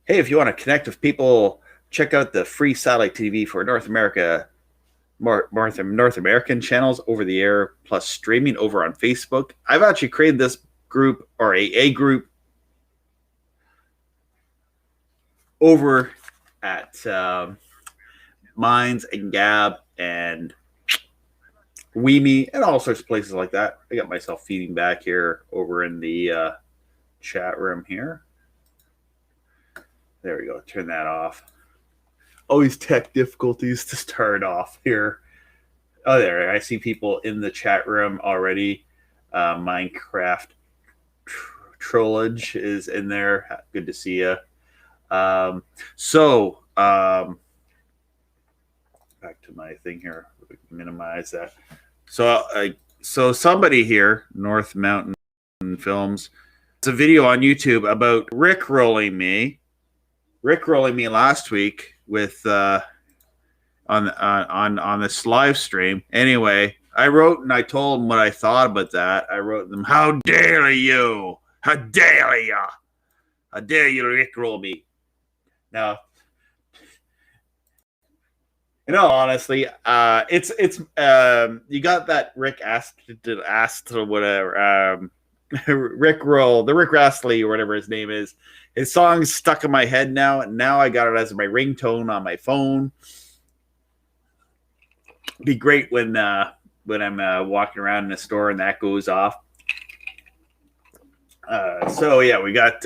Hey, if you want to connect with people, check out the free satellite TV for North America, North American channels over the air, plus streaming over on Facebook. I've actually created this group, or a group, over at Minds and Gab and Weemy and all sorts of places like that. I got myself feeding back here over in the chat room here. There we go. Turn that off. Always tech difficulties to start off here. Oh, there. I see people in the chat room already. Minecraft Trollage is in there. Good to see you. Back to my thing here. Minimize that. So somebody here, North Mountain Films, it's a video on YouTube about rickrolling me last week with on this live stream. Anyway, I wrote and I told them what I thought about that. I wrote them, "How dare you? How dare you? How dare you rickroll me?" Now, honestly, it's you got that Rick asked or whatever, Rick Roll, the Rick Astley or whatever his name is. His song's stuck in my head now, and now I got it as my ringtone on my phone. It'd be great when I'm walking around in a store and that goes off. So yeah, we got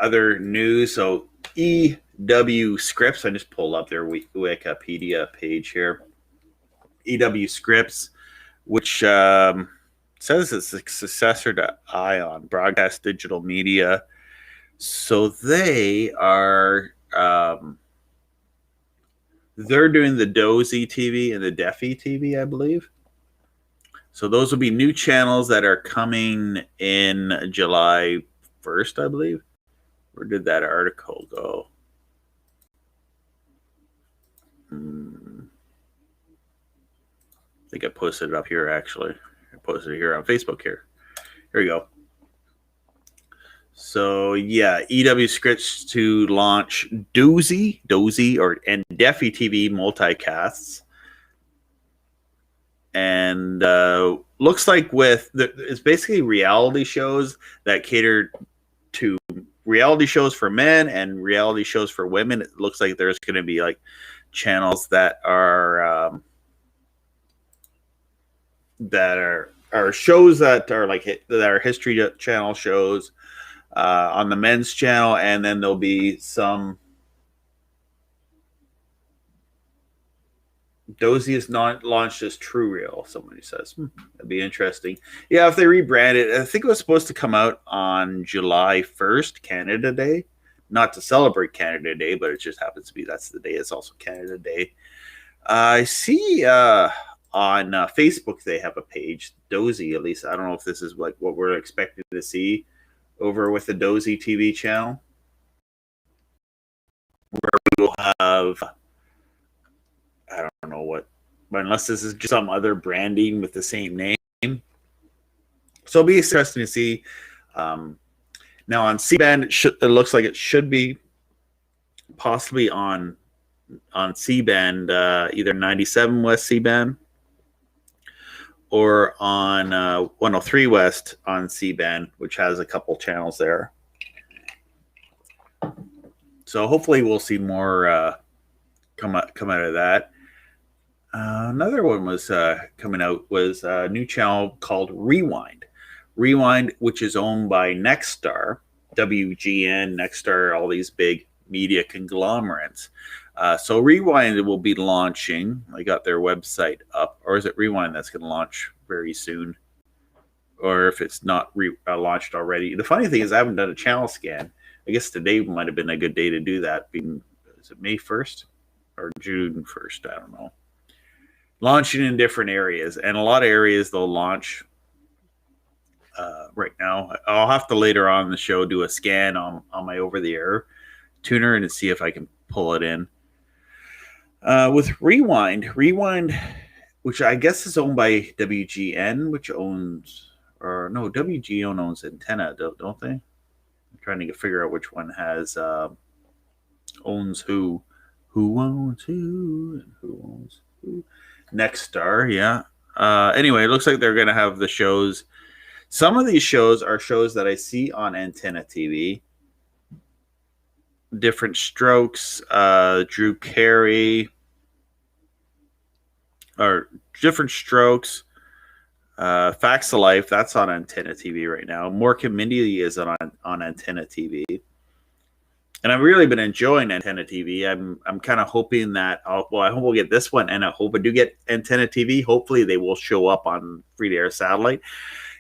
other news. So HEVC, I just pulled up their Wikipedia page here. HEVC, which says it's a successor to ION, Broadcast Digital Media. So they are they're doing the DoSI TV and the Defi TV, I believe. So those will be new channels that are coming in July 1st, I believe. Where did that article go? I think I posted it up here, actually. I posted it here on Facebook here. Here we go. So, yeah, HEVC to launch DoSI and Defi TV multicasts. And looks like it's basically reality shows that cater to reality shows for men and reality shows for women. It looks like there's going to be like channels that are shows that are like that are History Channel shows on the men's channel, and then there'll be some. DoSI is not launched as True Real, somebody says. That'd be interesting. Yeah, if they rebrand it, I think it was supposed to come out on July 1st, Canada Day. Not to celebrate Canada Day, but it just happens to be that's the day. It's also Canada Day. I see on Facebook they have a page, DoSI, at least. I don't know if this is like what we're expecting to see over with the DoSI TV channel, where we will have, I don't know what, unless this is just some other branding with the same name. So it'll be interesting to see. Now on C-band, it looks like it should be possibly on C-band, either 97 West C-band or on 103 West on C-band, which has a couple channels there. So hopefully we'll see more come out of that. Another one was coming out was a new channel called Rewind. Rewind, which is owned by Nexstar, WGN, Nexstar, all these big media conglomerates. So Rewind will be launching. I got their website up. Or is it Rewind that's going to launch very soon? Or if it's not launched already. The funny thing is I haven't done a channel scan. I guess today might have been a good day to do that. Is it May 1st or June 1st? I don't know. Launching in different areas. And a lot of areas they'll launch right now. I'll have to later on in the show do a scan on my over-the-air tuner and see if I can pull it in. With Rewind which I guess is owned by WGN, which owns, or no, WGN owns Antenna, don't they? I'm trying to figure out which one has owns who owns who, and who owns who. Nexstar, yeah. Anyway, it looks like they're going to have the shows. Some of these shows are shows that I see on Antenna TV. Different Strokes, Drew Carey, or Different Strokes, Facts of Life. That's on Antenna TV right now. Mork and Mindy is on Antenna TV. And I've really been enjoying Antenna TV. I'm kind of hoping that I hope we'll get this one, and I hope I do get Antenna TV. Hopefully, they will show up on free-to-air satellite.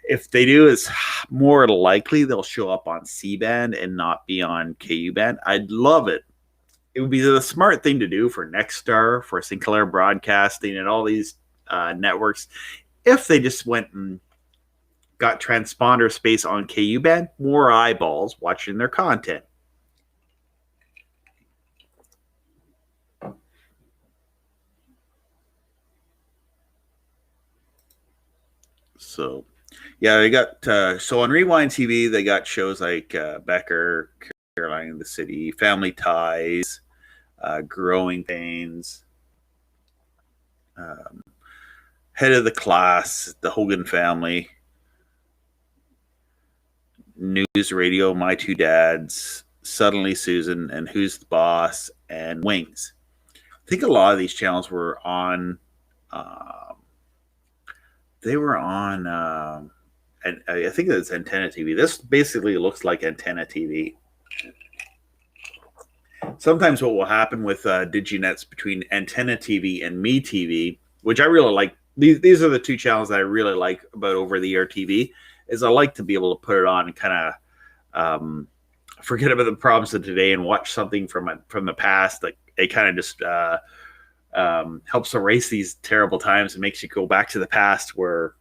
If they do, it's more likely they'll show up on C-band and not be on KU band. I'd love it. It would be the smart thing to do for Nexstar, for Sinclair Broadcasting, and all these networks. If they just went and got transponder space on KU band, more eyeballs watching their content. So, yeah, they got so on Rewind TV, they got shows like Becker, Caroline in the City, Family Ties, Growing Pains, Head of the Class, The Hogan Family, News Radio, My Two Dads, Suddenly Susan, and Who's the Boss, and Wings. I think a lot of these channels were on. They were on, and I think it's Antenna TV. This basically looks like Antenna TV. Sometimes what will happen with DigiNets between Antenna TV and Me TV, which I really like. These are the two channels that I really like about over-the-air TV, is I like to be able to put it on and kind of forget about the problems of today and watch something from the past. Like it kind of just helps erase these terrible times and makes you go back to the past where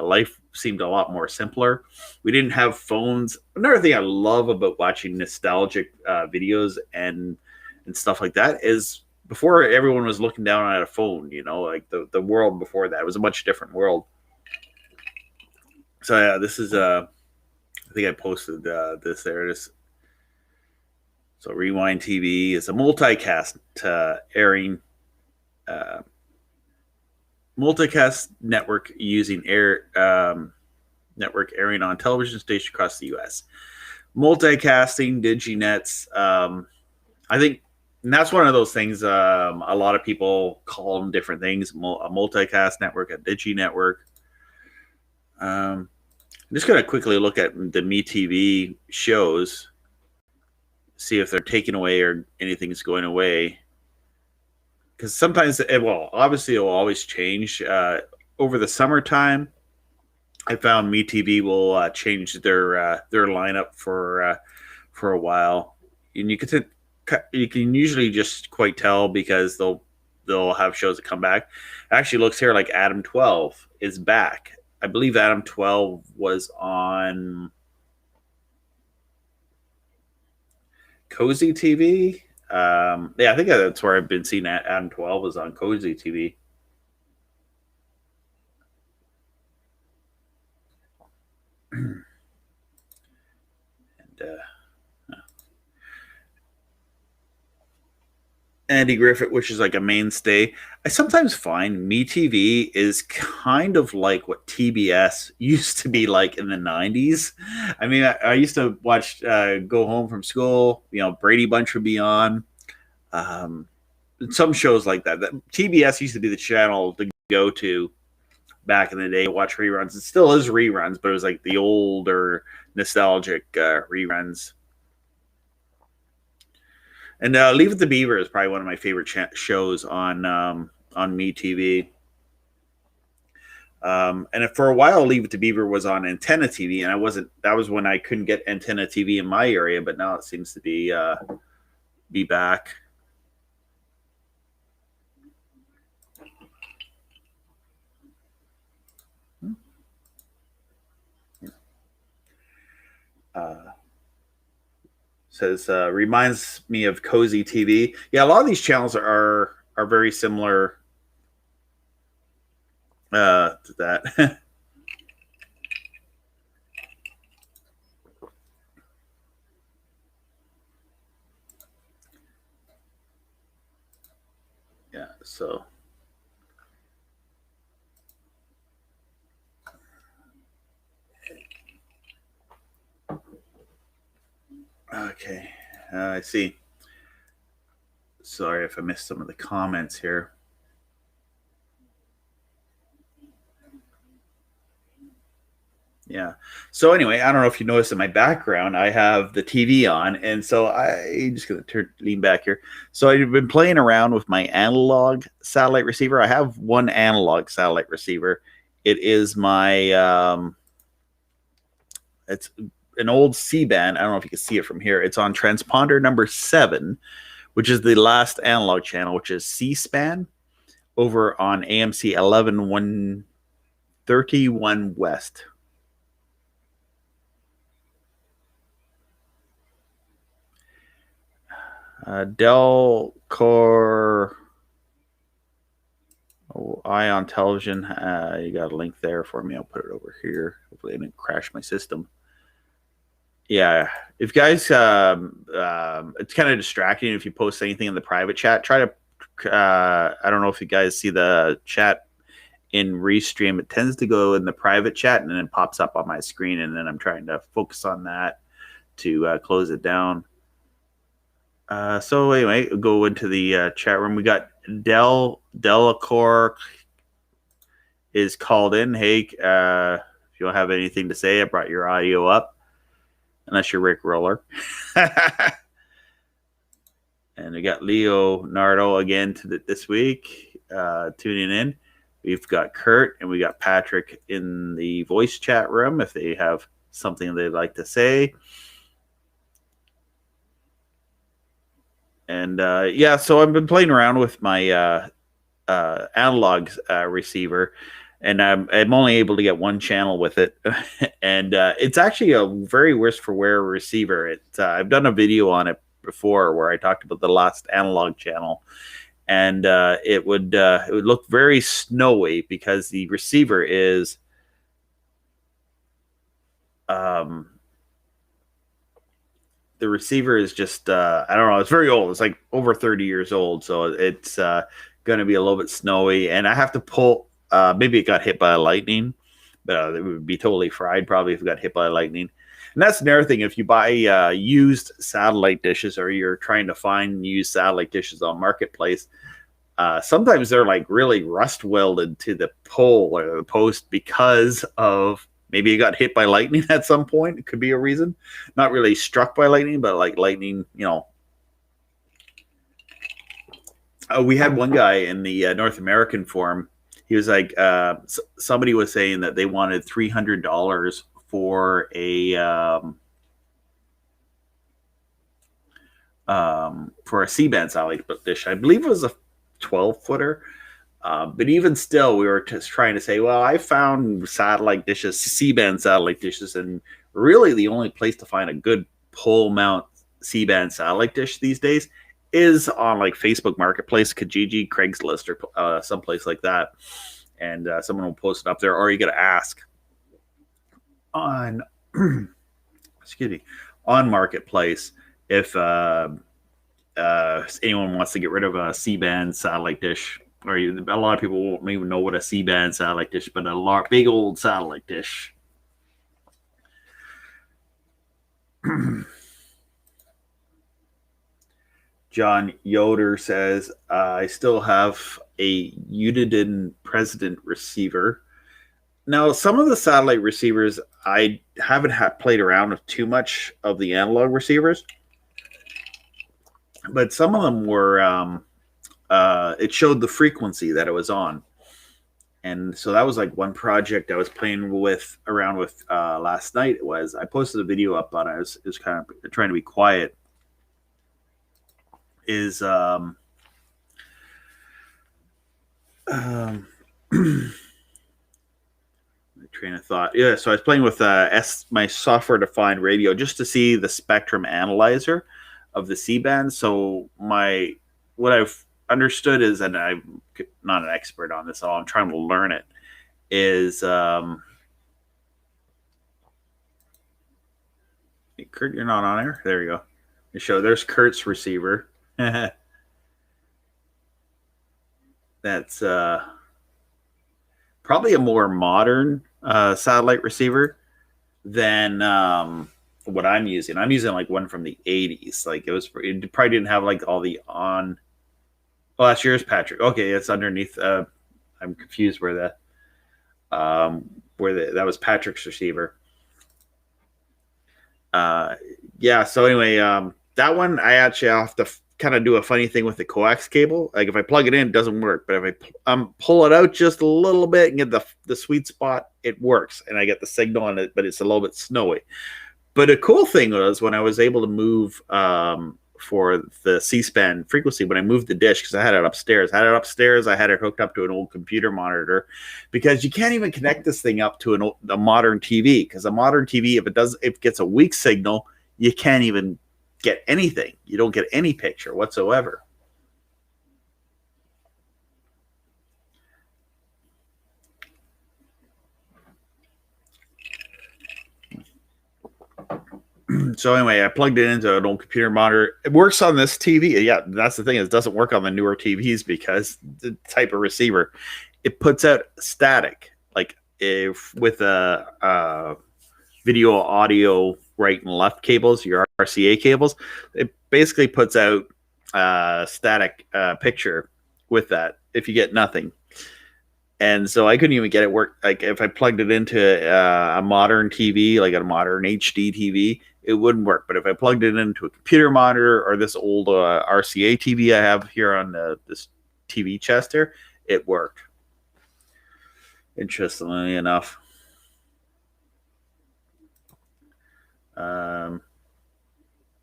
life seemed a lot more simpler. We didn't have phones. Another thing I love about watching nostalgic videos and stuff like that is before everyone was looking down at a phone, you know, like the world before that was a much different world. So yeah, this is I think I posted this there. It is. So Rewind TV is a multicast airing multicast network using network airing on television stations across the U.S. Multicasting, DigiNets. I think, and that's one of those things. A lot of people call them different things. A multicast network, a Digi network. I'm just going to quickly look at the MeTV shows, see if they're taken away or anything's going away. Because sometimes, obviously it will always change. Over the summertime, I found MeTV will change their lineup for a while, and you can usually just quite tell because they'll have shows that come back. It actually looks here like Adam 12 is back. I believe Adam 12 was on Cozy TV. Yeah, I think that's where I've been seeing Adam 12 was on Cozy TV. And Andy Griffith, which is like a mainstay. I sometimes find MeTV is kind of like what TBS used to be like in the 90s. I mean, I used to watch Go Home from School, you know, Brady Bunch would be on. Some shows like that. TBS used to be the channel to go to back in the day, watch reruns. It still is reruns, but it was like the older nostalgic reruns. And Leave It to Beaver is probably one of my favorite shows on MeTV. And for a while, Leave It to Beaver was on Antenna TV, and I wasn't. That was when I couldn't get Antenna TV in my area, but now it seems to be back. Says reminds me of Cozy TV. Yeah, a lot of these channels are very similar to that. Yeah, so okay, I see. Sorry if I missed some of the comments here. Yeah. So anyway, I don't know if you noticed in my background, I have the TV on, and so I'm just gonna lean back here. So I've been playing around with my analog satellite receiver. I have one analog satellite receiver. It is my it's an old C-band. I don't know if you can see it from here. It's on transponder number 7, which is the last analog channel, which is C-SPAN over on AMC 11131 West. Dell Core Ion Television. You got a link there for me. I'll put it over here. Hopefully, I didn't crash my system. Yeah, if guys, it's kind of distracting if you post anything in the private chat. Try to, I don't know if you guys see the chat in Restream. It tends to go in the private chat and then it pops up on my screen, and then I'm trying to focus on that to close it down. So anyway, we'll go into the chat room. We got Delacour is called in. Hey, if you don't have anything to say, I brought your audio up. Unless you're Rick Roller. And we got Leo Nardo again this week tuning in. We've got Kurt and we got Patrick in the voice chat room if they have something they'd like to say. And yeah, so I've been playing around with my analog receiver, and I'm only able to get one channel with it. And it's actually a very worse for wear receiver. I've done a video on it before where I talked about the last analog channel, and it would look very snowy because the receiver is just I don't know, it's very old. It's like over 30 years old, so it's going to be a little bit snowy, and I have to pull. Maybe it got hit by lightning, but it would be totally fried probably if it got hit by lightning. And that's another thing. If you buy used satellite dishes, or you're trying to find used satellite dishes on Marketplace, sometimes they're like really rust welded to the pole or the post because of maybe it got hit by lightning at some point. It could be a reason. Not really struck by lightning, but like lightning, we had one guy in the North American forum. He was like, somebody was saying that they wanted $300 for a C-band satellite dish. I believe it was a 12-footer. But even still, we were just trying to say, well, I found satellite dishes, C-band satellite dishes, and really the only place to find a good pole mount C-band satellite dish these days is on like Facebook Marketplace, Kijiji, Craigslist, or someplace like that. And someone will post it up there, or you got to ask on, excuse me, on Marketplace if anyone wants to get rid of a C-band satellite dish. Or a lot of people won't even know what a C-band satellite dish, but a big old satellite dish. John Yoder says, I still have a Uniden President receiver. Now, some of the satellite receivers, I haven't played around with too much of the analog receivers, but some of them were, it showed the frequency that it was on. And so that was like one project I was playing around with last night. I posted a video up on it. I was kind of trying to be quiet. My train of thought. Yeah, so I was playing with my software-defined radio just to see the spectrum analyzer of the C-band. So what I've understood is, and I'm not an expert on this at all, I'm trying to learn it, is Kurt, you're not on there. There you go. You show there's Kurt's receiver. That's probably a more modern satellite receiver than what I'm using. I'm using like one from the 80s. Like it probably didn't have like all the on. Oh, that's yours, Patrick. Okay, it's underneath. I'm confused where that was Patrick's receiver. Yeah. So anyway, that one I actually have to kind of do a funny thing with the coax cable. Like if I plug it in, it doesn't work. But if I pull it out just a little bit and get the sweet spot, it works, and I get the signal on it. But it's a little bit snowy. But a cool thing was when I was able to move for the C-SPAN frequency, when I moved the dish, because I had it upstairs. I had it hooked up to an old computer monitor, because you can't even connect this thing up to a modern TV, because a modern TV, if it gets a weak signal, you can't even get anything. You don't get any picture whatsoever. So anyway, I plugged it into an old computer monitor. It works on this TV. Yeah, that's the thing. It doesn't work on the newer TVs because the type of receiver, it puts out static. Like if with a video, audio, right and left cables, your RCA cables, it basically puts out static picture with that if you get nothing. And so I couldn't even get it work. Like if I plugged it into a modern TV, like a modern HD TV, it wouldn't work. But if I plugged it into a computer monitor or this old RCA TV I have here on this TV chest here, it worked. Interestingly enough.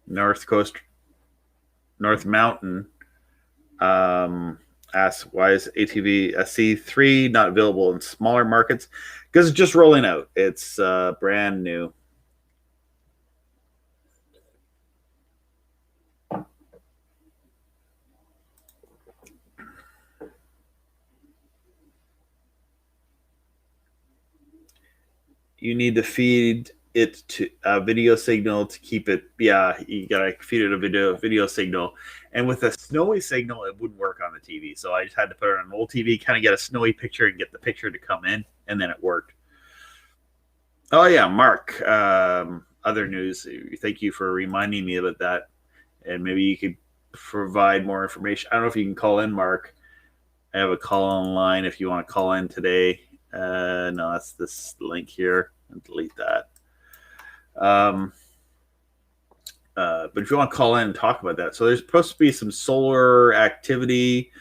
North Mountain asks, why is HEVC not available in smaller markets? Because it's just rolling out. It's brand new. You need to feed it to a video signal to keep it. Yeah, you gotta feed it a video signal. And with a snowy signal, it wouldn't work on the TV. So I just had to put it on an old TV, kind of get a snowy picture and get the picture to come in, and then it worked. Oh yeah, Mark. Other news. Thank you for reminding me about that. And maybe you could provide more information. I don't know if you can call in, Mark. I have a call online if you want to call in today. No, that's this link here. And delete that. But if you want to call in and talk about that, so there's supposed to be some solar activity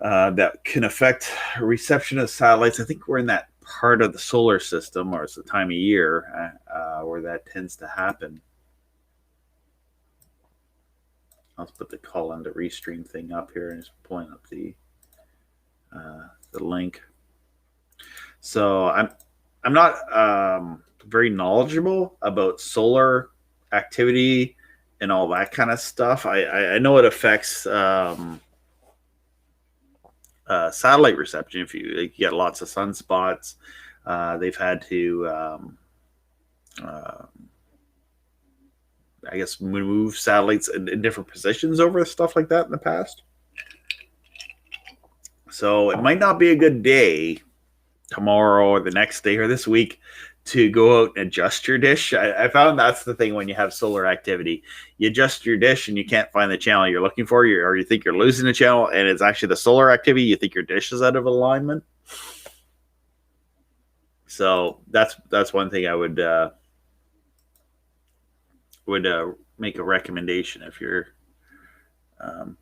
that can affect reception of satellites. I think we're in that part of the solar system, or it's the time of year where that tends to happen. I'll put the call in to restream thing up here and just pulling up the link. So I'm not very knowledgeable about solar activity and all that kind of stuff. I know it affects satellite reception. If you get lots of sunspots, they've had to I guess move satellites in different positions over stuff like that in the past. So it might not be a good day tomorrow or the next day or this week to go out and adjust your dish. I found that's the thing when you have solar activity. You adjust your dish and you can't find the channel you're looking for, or you think you're losing a channel, and it's actually the solar activity. You think your dish is out of alignment. So that's one thing I would make a recommendation if you're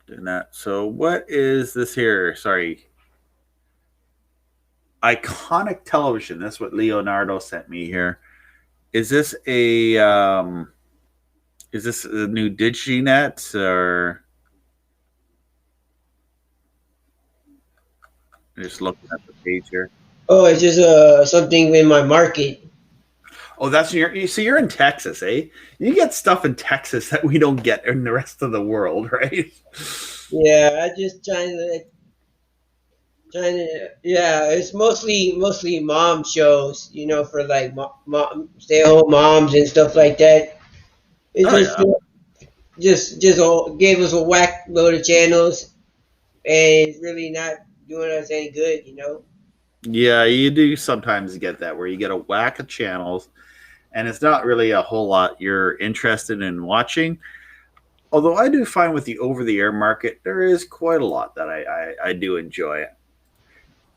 doing that. So what is this here? Sorry. Iconic television. That's what Leonardo sent me here. Is this a new DiGiNet or just looking at the page here? Oh, it's just something in my market. Oh, that's so you're in Texas, eh? You get stuff in Texas that we don't get in the rest of the world, right? Yeah, I just Yeah, it's mostly mom shows, for like stay-at-home moms and stuff like that. It Oh yeah. just gave us a whack load of channels, and it's really not doing us any good. Yeah, you do sometimes get that where you get a whack of channels and it's not really a whole lot you're interested in watching. Although I do find with the over the air market, there is quite a lot that I do enjoy.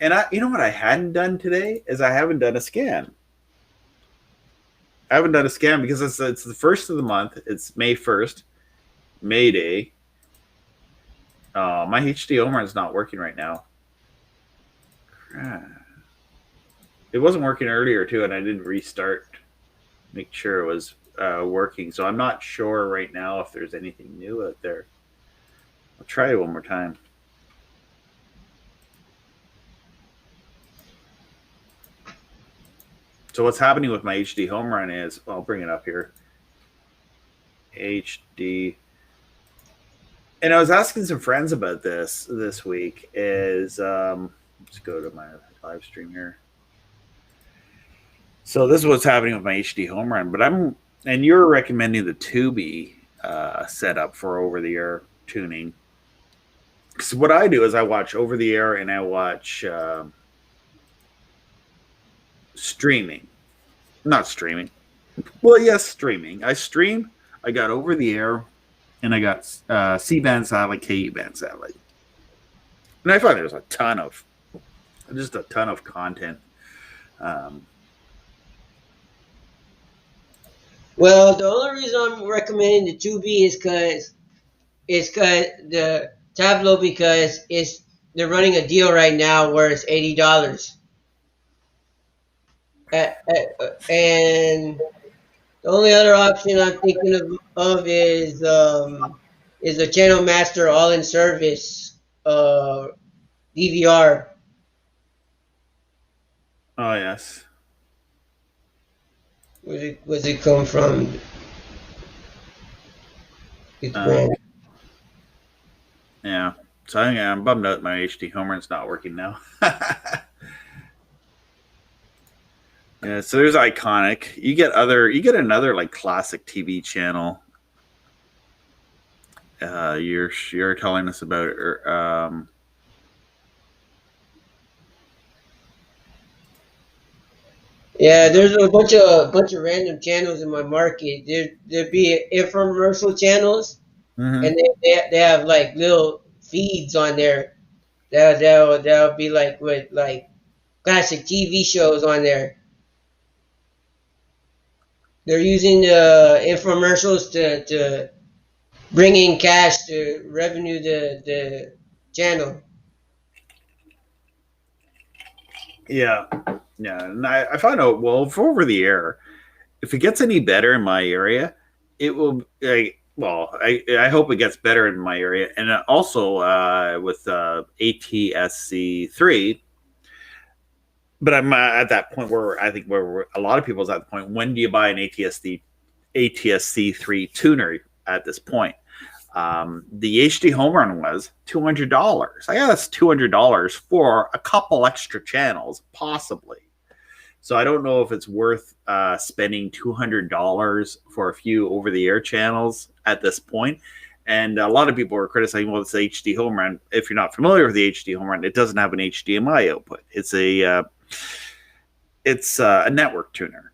And you know what I hadn't done today is I haven't done a scan. I haven't done a scan because it's the first of the month. It's May 1st, May Day. My HD home run's not working right now. It wasn't working earlier too, and I didn't restart. Make sure it was working. So I'm not sure right now if there's anything new out there. I'll try it one more time. So what's happening with my HD home run is, I'll bring it up here. HD. And I was asking some friends about this week. Let's go to my live stream here. So this is what's happening with my HD home run. But and you're recommending the Tubi setup for over the air tuning. So what I do is I watch over the air and I watch streaming. Not streaming. Well, yes, streaming. I stream. I got over the air, and I got C-band satellite, KE-band satellite. And I find there's a ton of content. Well, the only reason I'm recommending the 2B is because the Tableau, because they're running a deal right now where it's $80. And the only other option I'm thinking of is the Channel Master All in Service DVR. Oh yes. Where's it come from? Yeah. So I'm bummed out my HD home run's not working now. Yeah, so there's Iconic. You get another like classic TV channel. You're telling us about it. Yeah, there's a bunch of random channels in my market. There'd be infomercial channels, Mm-hmm. and they have like little feeds on there. That'll be like with like classic TV shows on there. They're using infomercials to bring in cash to revenue the channel. Yeah. And I find out, well, for over the air, if it gets any better in my area, it will. I hope it gets better in my area, and also with HEVC 3. But I'm at that point where I think where a lot of people is at the point. When do you buy an HEVC 3 tuner at this point? The HD home run was $200. I guess $200 for a couple extra channels, possibly. So I don't know if it's worth spending $200 for a few over-the-air channels at this point. And a lot of people are criticizing, well, it's the HD home run. If you're not familiar with the HD home run, it doesn't have an HDMI output. It's a network tuner.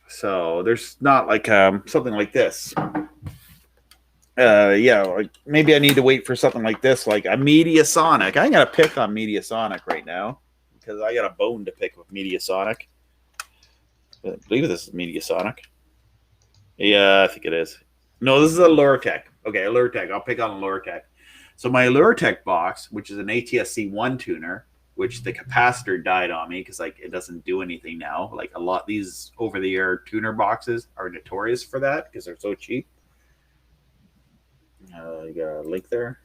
So there's not like something like this. Like maybe I need to wait for something like this, like a Mediasonic. I got to pick on Mediasonic right now because I got a bone to pick with Mediasonic. I believe this is Mediasonic. Yeah, I think it is. No, this is a Luritech. Okay, a Luritech. I'll pick on a Luritech. So my Luritech box, which is an ATSC 1 tuner, which the capacitor died on me because like it doesn't do anything now. Like a lot these over-the-air tuner boxes are notorious for that because they're so cheap. You got a link there.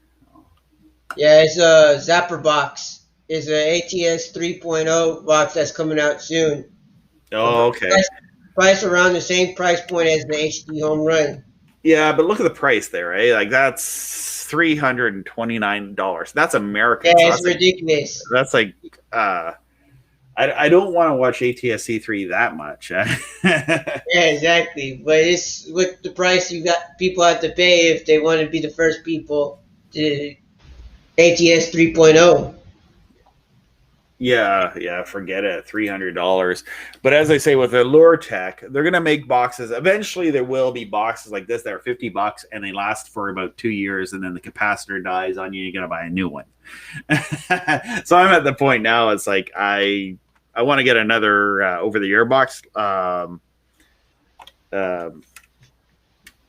Yeah, it's a Zapper box. It's an ATS 3.0 box that's coming out soon. Oh, okay. Price around the same price point as the HD home run. Yeah, but look at the price there, right? Like that's $329. That's American. Yeah, So it's ridiculous. that's like I don't want to watch ATSC3 that much. Yeah, exactly. But it's with the price you got people have to pay if they want to be the first people to ATS 3.0. Yeah, forget it. $300. But as I say, with the lure tech, they're gonna make boxes. Eventually, there will be boxes like this that are $50 and they last for about 2 years, and then the capacitor dies on you. You gotta buy a new one. So I'm at the point now. It's like I want to get another over-the-air box.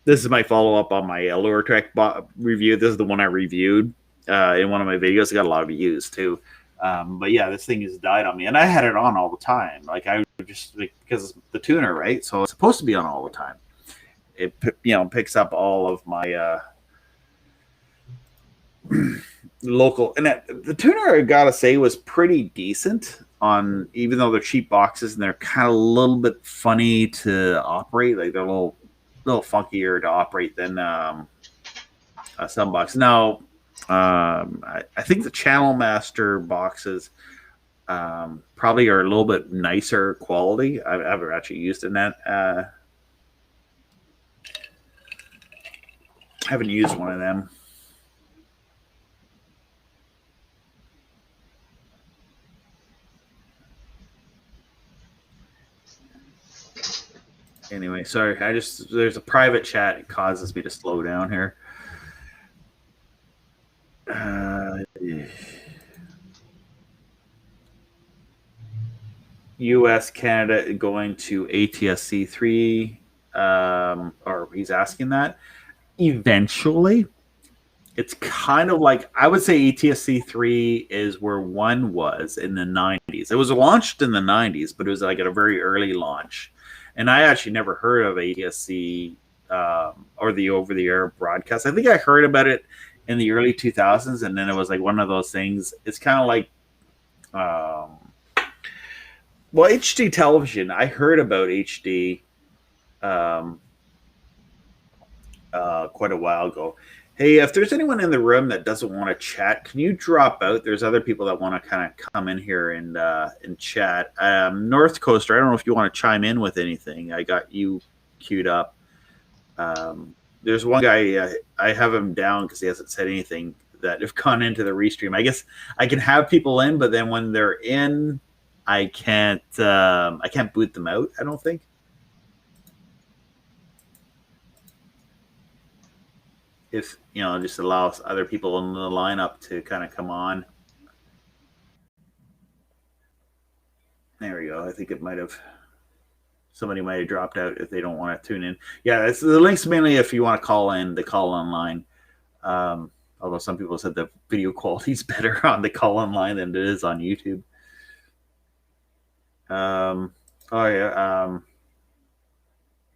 This is my follow-up on my lure tech review. This is the one I reviewed in one of my videos. It got a lot of views too. But yeah, this thing has died on me, and I had it on all the time. Like I just because it's the tuner, right? So it's supposed to be on all the time. It picks up all of my local, and the tuner I gotta say was pretty decent on, even though they're cheap boxes and they're kind of a little bit funny to operate. Like they're a little funkier to operate than some boxes. Now. I think the Channel Master boxes probably are a little bit nicer quality. I've actually used in that. I haven't used one of them. Anyway, sorry. There's a private chat. It causes me to slow down here. US, Canada going to ATSC3, or he's asking that. Eventually, it's kind of like, I would say ATSC3 is where 1 was in the 90s. It was launched in the 90s, but it was like at a very early launch. And I actually never heard of ATSC or the over-the-air broadcast. I think I heard about it in the early 2000s, and then it was like one of those things. It's kind of like, well, HD television. I heard about HD quite a while ago. Hey, if there's anyone in the room that doesn't want to chat, can you drop out? There's other people that want to kind of come in here and chat. North Coaster, I don't know if you want to chime in with anything. I got you queued up. There's one guy, I have him down because he hasn't said anything, that have gone into the restream. I guess I can have people in, but then when they're in, I can't boot them out, I don't think. If, just allows other people in the lineup to kind of come on. There we go. I think somebody might have dropped out if they don't want to tune in. Yeah, the link's mainly if you want to call in, the call online. Although some people said the video quality is better on the call online than it is on YouTube.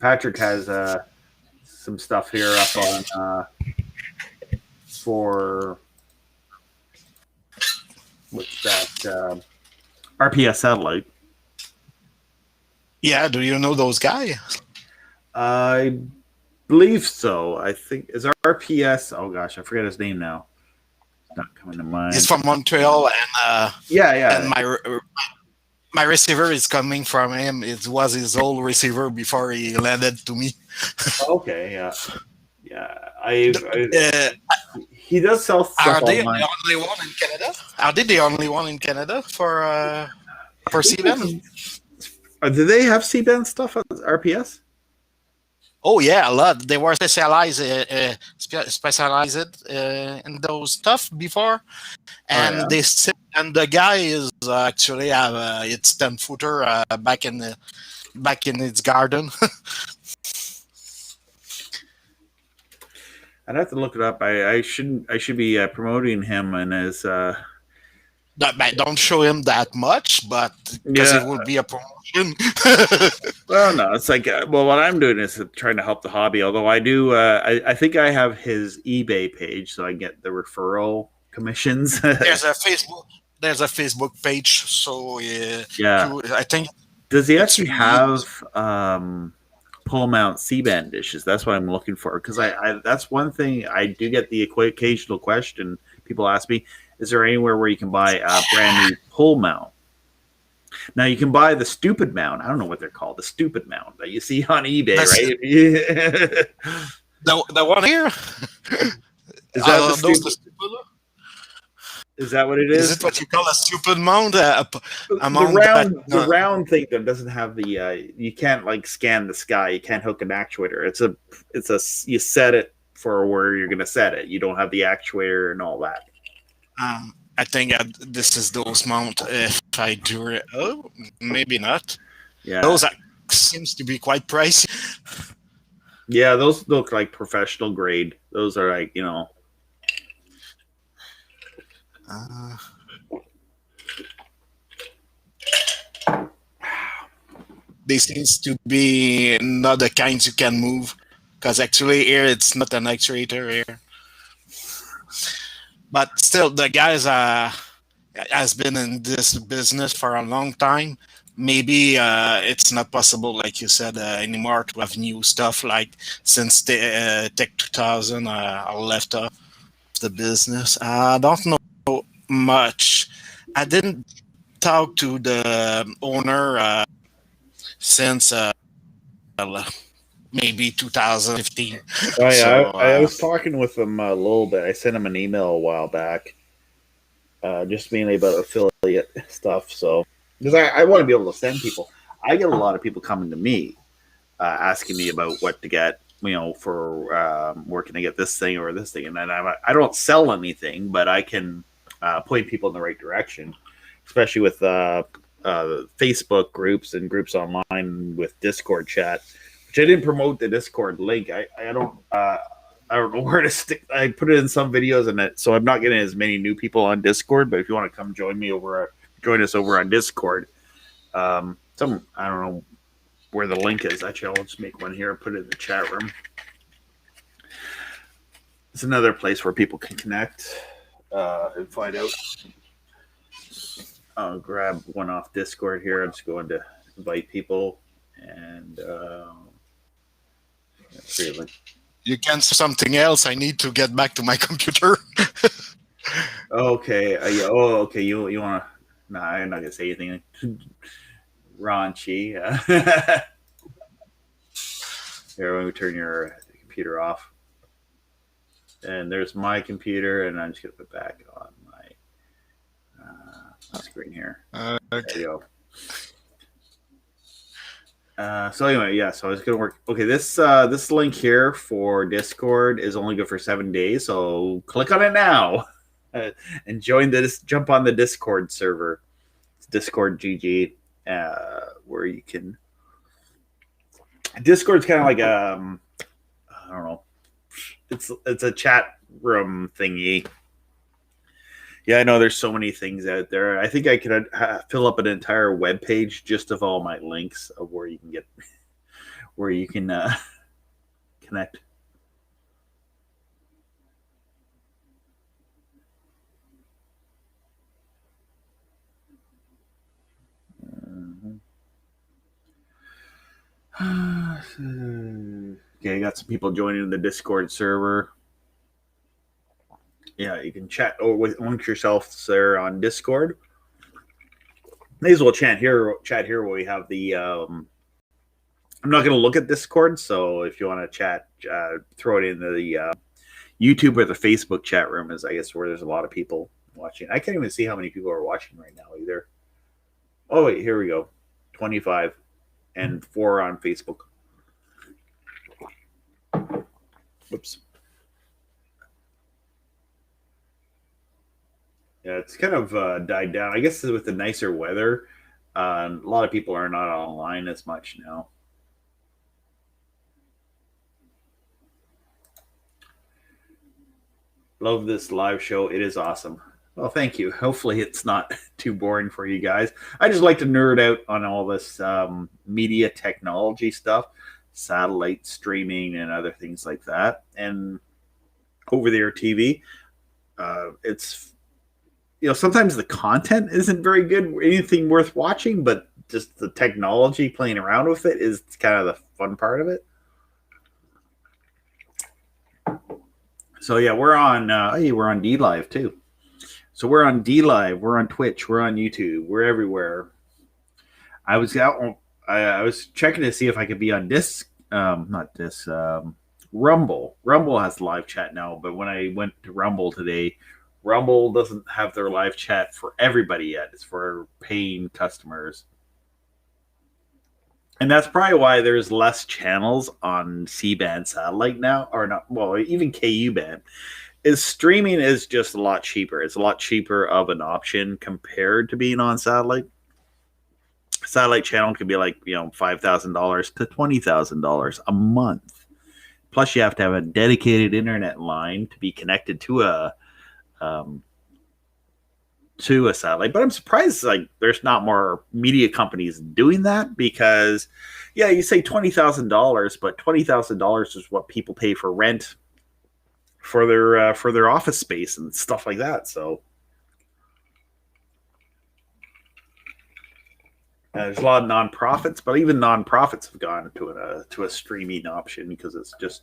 Patrick has some stuff here up on for what's that? RPS satellite. Yeah, do you know those guys? I believe so. I think is RPS. Oh gosh, I forget his name now. It's not coming to mind. He's from Montreal, and yeah. And my receiver is coming from him. It was his old receiver before he landed to me. Okay, yeah. He does sell stuff Are they online. the only one in Canada? Are they the only one in Canada for C-band? Do they have C-band stuff at RPS? Oh yeah, a lot. They were specialized in those stuff before, and the guy is actually have its 10-footer back in its garden. I'd have to look it up. I should be promoting him and his. Don't show him that much, but because it will be a promotion. Well, no, it's like what I'm doing is trying to help the hobby. Although I do, I think I have his eBay page, so I get the referral commissions. There's a Facebook page, so yeah. I think. Does he actually have pull mount C-band dishes. That's what I'm looking for, because I that's one thing I do get the occasional question. People ask me, is there anywhere where you can buy a brand new pull mount? Now you can buy the stupid mount. I don't know what they're called, the stupid mount that you see on eBay, right? Yeah. The one here. Is that the stupid? Is that what it is? Is it what you call a stupid mount? The round thing that doesn't have the you can't like scan the sky. You can't hook an actuator. It's a you set it for where you're going to set it. You don't have the actuator and all that. I think this is those mount. If I do it, oh, maybe not. Yeah, those seems to be quite pricey. Yeah, those look like professional grade. Those are like, you know. They seems to be not the kinds you can move, because actually here it's not an actuator here. But still, the guys has been in this business for a long time. Maybe it's not possible, like you said, anymore to have new stuff. Like since the Tech 2000, I left off the business. I don't know much. I didn't talk to the owner since maybe 2015. I was talking with him a little bit. I sent him an email a while back, just mainly about affiliate stuff. So, because I want to be able to send people. I get a lot of people coming to me asking me about what to get, you know, for where can I get this thing or this thing, and then I don't sell anything, but I can point people in the right direction, especially with Facebook groups and groups online with Discord chat, which I didn't promote the Discord link. I don't know where to stick. I put it in some videos, and so I'm not getting as many new people on Discord. But if you want to come join us over on Discord, I don't know where the link is. Actually, I'll just make one here and put it in the chat room. It's another place where people can connect and find out. I'll grab one off Discord here. I'm just going to invite people, and really. You can say something else. I need to get back to my computer. Okay. Okay. You want to? No, I'm not gonna say anything raunchy. Here, let me turn your computer off. And there's my computer, and I'm just gonna put back on my screen here. Okay. There you go. So anyway, yeah. So it's gonna work. Okay, this link here for Discord is only good for 7 days. So click on it now and jump on the Discord server. It's Discord GG, where you can. Discord's kind of like I don't know. It's a chat room thingy. Yeah, I know there's so many things out there. I think I could fill up an entire web page just of all my links of where you can connect. Okay, I got some people joining the Discord server. Yeah, you can chat amongst yourselves there on Discord. May as well chat here where we have the. I'm not going to look at Discord, so if you want to chat, throw it in the YouTube or the Facebook chat room, is I guess where there's a lot of people watching. I can't even see how many people are watching right now either. Oh wait, here we go, 25, and 4 on Facebook. Whoops. Yeah, it's kind of died down. I guess with the nicer weather, a lot of people are not online as much now. Love this live show. It is awesome. Well, thank you. Hopefully it's not too boring for you guys. I just like to nerd out on all this media technology stuff, satellite streaming and other things like that. And over-the-air TV, it's... sometimes the content isn't very good, anything worth watching, but just the technology playing around with it is kind of the fun part of it. So yeah, we're on. Hey, we're on D Live too. So we're on D Live. We're on Twitch. We're on YouTube. We're everywhere. I was out. I was checking to see if I could be on Rumble. Rumble has live chat now, but when I went to Rumble today, Rumble doesn't have their live chat for everybody yet. It's for paying customers. And that's probably why there's less channels on C-band satellite now, or not, well, even KU-band. Is streaming is just a lot cheaper. It's a lot cheaper of an option compared to being on satellite. Satellite channel could be like, $5,000 to $20,000 a month. Plus, you have to have a dedicated internet line to be connected to a satellite. But I'm surprised there's not more media companies doing that, because you say $20,000, but $20,000 is what people pay for rent for their office space and stuff like that. So there's a lot of nonprofits, but even nonprofits have gone to a streaming option because it's just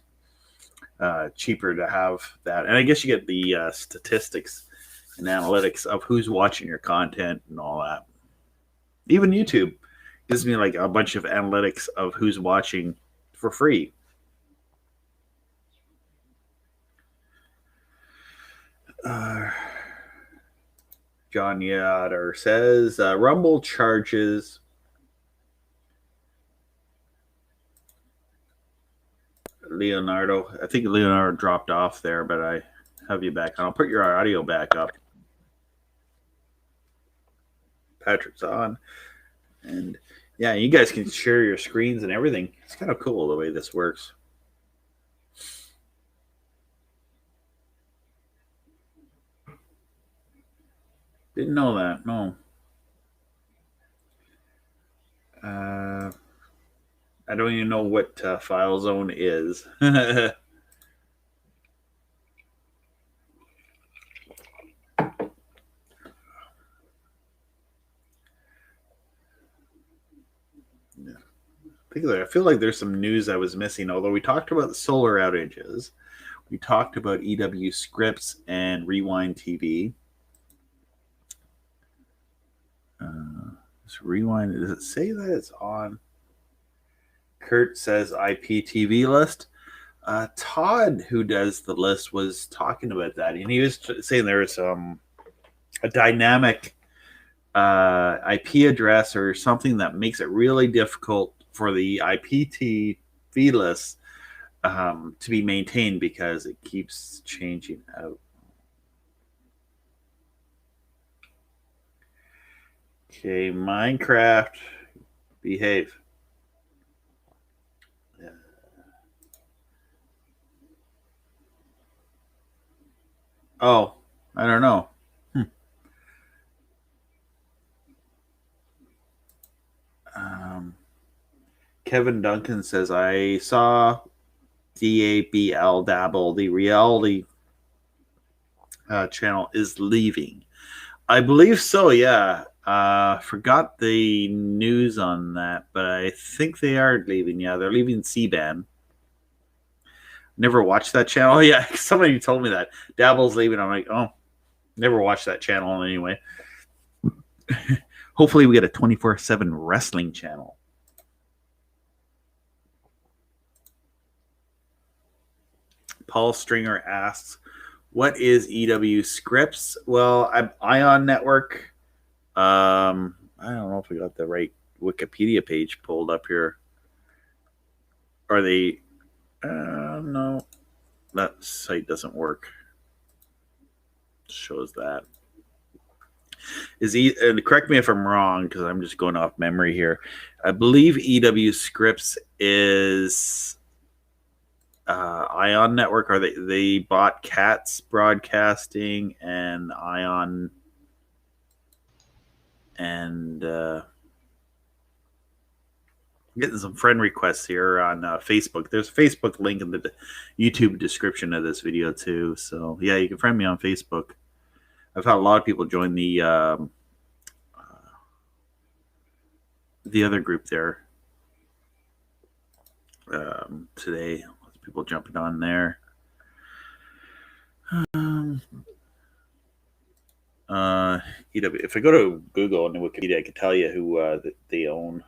cheaper to have that. And I guess you get the statistics and analytics of who's watching your content and all that. Even YouTube gives me like a bunch of analytics of who's watching for free. John Yoder says Rumble charges Leonardo. I think Leonardo dropped off there, but I have you back on. I'll put your audio back up. Patrick's on. And yeah, you guys can share your screens and everything. It's kind of cool the way this works. Didn't know that. No. I don't even know what file zone is. Yeah. I feel like there's some news I was missing. Although we talked about the solar outages, we talked about EW and Rewind TV. This Rewind, does it say that it's on? Kurt says IPTV list. Todd, who does the list, was talking about that, and he was saying there was a dynamic IP address or something that makes it really difficult for the IPTV list to be maintained because it keeps changing out. Okay, Minecraft, behave. Oh, I don't know. Kevin Duncan says, I saw DABL Dabble, the reality channel is leaving. I believe so, yeah. Forgot the news on that, but I think they are leaving. Yeah, they're leaving C-band. Never watched that channel. Yeah, somebody told me that. Dabble's leaving. I'm like, oh, never watched that channel anyway. Hopefully we get a 24/7 wrestling channel. Paul Stringer asks, what is EW Well, I'm Ion Network. I don't know if we got the right Wikipedia page pulled up here. Are they... no. That site doesn't work. Shows that. And correct me if I'm wrong, because I'm just going off memory here. I believe EW is Ion Network, or they bought Cats Broadcasting and Ion, and getting some friend requests here on Facebook. There's a Facebook link in the YouTube description of this video too. So yeah, you can friend me on Facebook. I've had a lot of people join the other group there today. Lots of people jumping on there. EW. If I go to Google and Wikipedia, I can tell you who they own.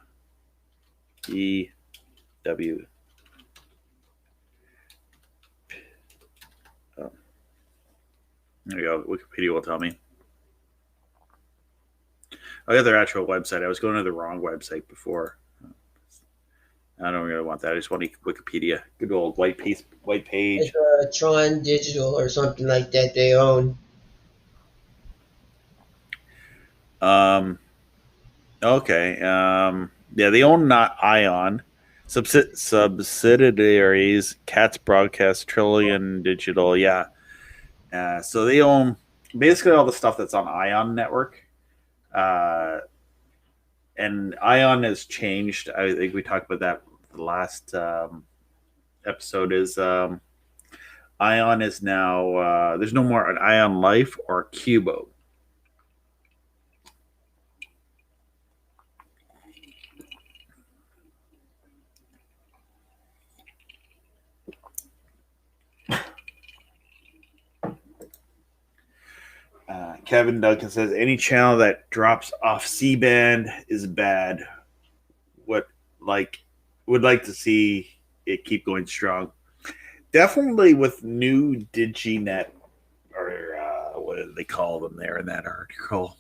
EW. Oh. There you go. Wikipedia will tell me. I got their actual website. I was going to the wrong website before. I don't really want that. I just want Wikipedia. Good old white page. Like Tron Digital or something like that they own. Okay. Yeah, they own not Ion. Subsidiaries, Cats Broadcast, Trillion Digital. Yeah. So they own basically all the stuff that's on Ion Network. And Ion has changed. I think we talked about that the last episode. Is Ion is now there's no more an Ion Life or Cubo. Kevin Duncan says any channel that drops off C-band is bad. Would like to see it keep going strong. Definitely with new DigiNet, or what do they call them there in that article?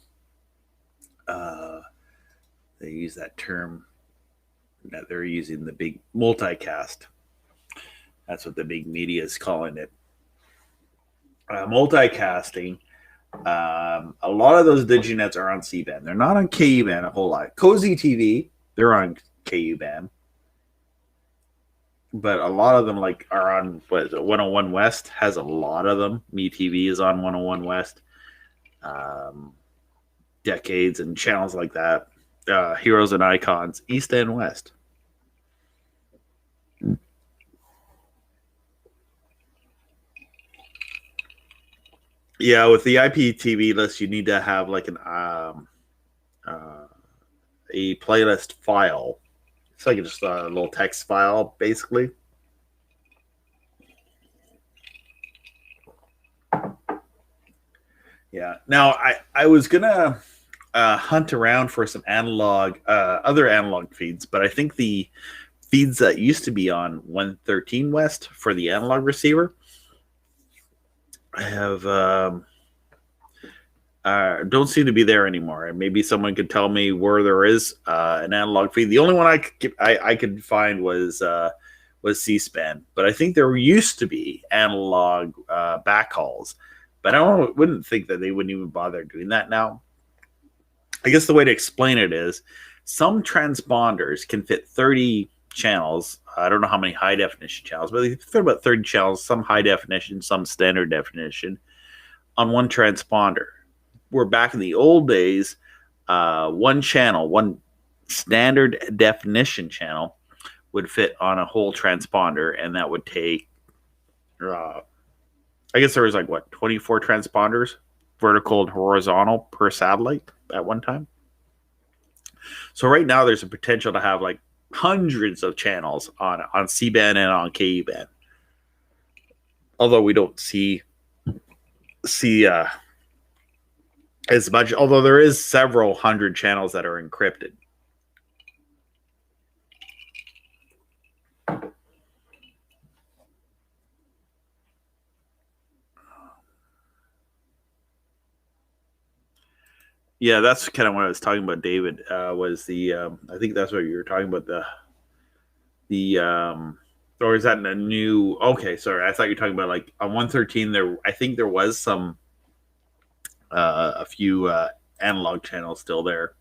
They use that term that they're using, the big multicast. That's what the big media is calling it. Multicasting. A lot of those DigiNets are on C-band. They're not on KU-band a whole lot. Cozy TV, they're on KU-band. But a lot of them are on 101 West has a lot of them. MeTV is on 101 West. Decades and channels like that. Heroes and Icons, East and West. Yeah, with the IPTV list, you need to have like a playlist file. It's like just a little text file, basically. Yeah. Now, I was gonna hunt around for some other analog feeds, but I think the feeds that used to be on 113 West for the analog receiver have don't seem to be there anymore. And maybe someone could tell me where there is an analog feed. The only one I could find was C-SPAN, but I think there used to be analog backhauls. But wouldn't think that they wouldn't even bother doing that now. I guess the way to explain it is some transponders can fit 30 channels. I don't know how many high definition channels, but they fit about 30 channels, some high definition, some standard definition on one transponder. Where back in the old days, one standard definition channel would fit on a whole transponder, and that would take, I guess there was 24 transponders, vertical and horizontal per satellite at one time. So right now there's a potential to have hundreds of channels on C-band and on KU-band. Although we don't see as much, although there is several hundred channels that are encrypted. Yeah, that's kind of what I was talking about, David. Was the I think that's what you were talking about, or is that in a new? Okay, sorry, I thought you were talking about on 113. I think there was some a few analog channels still there.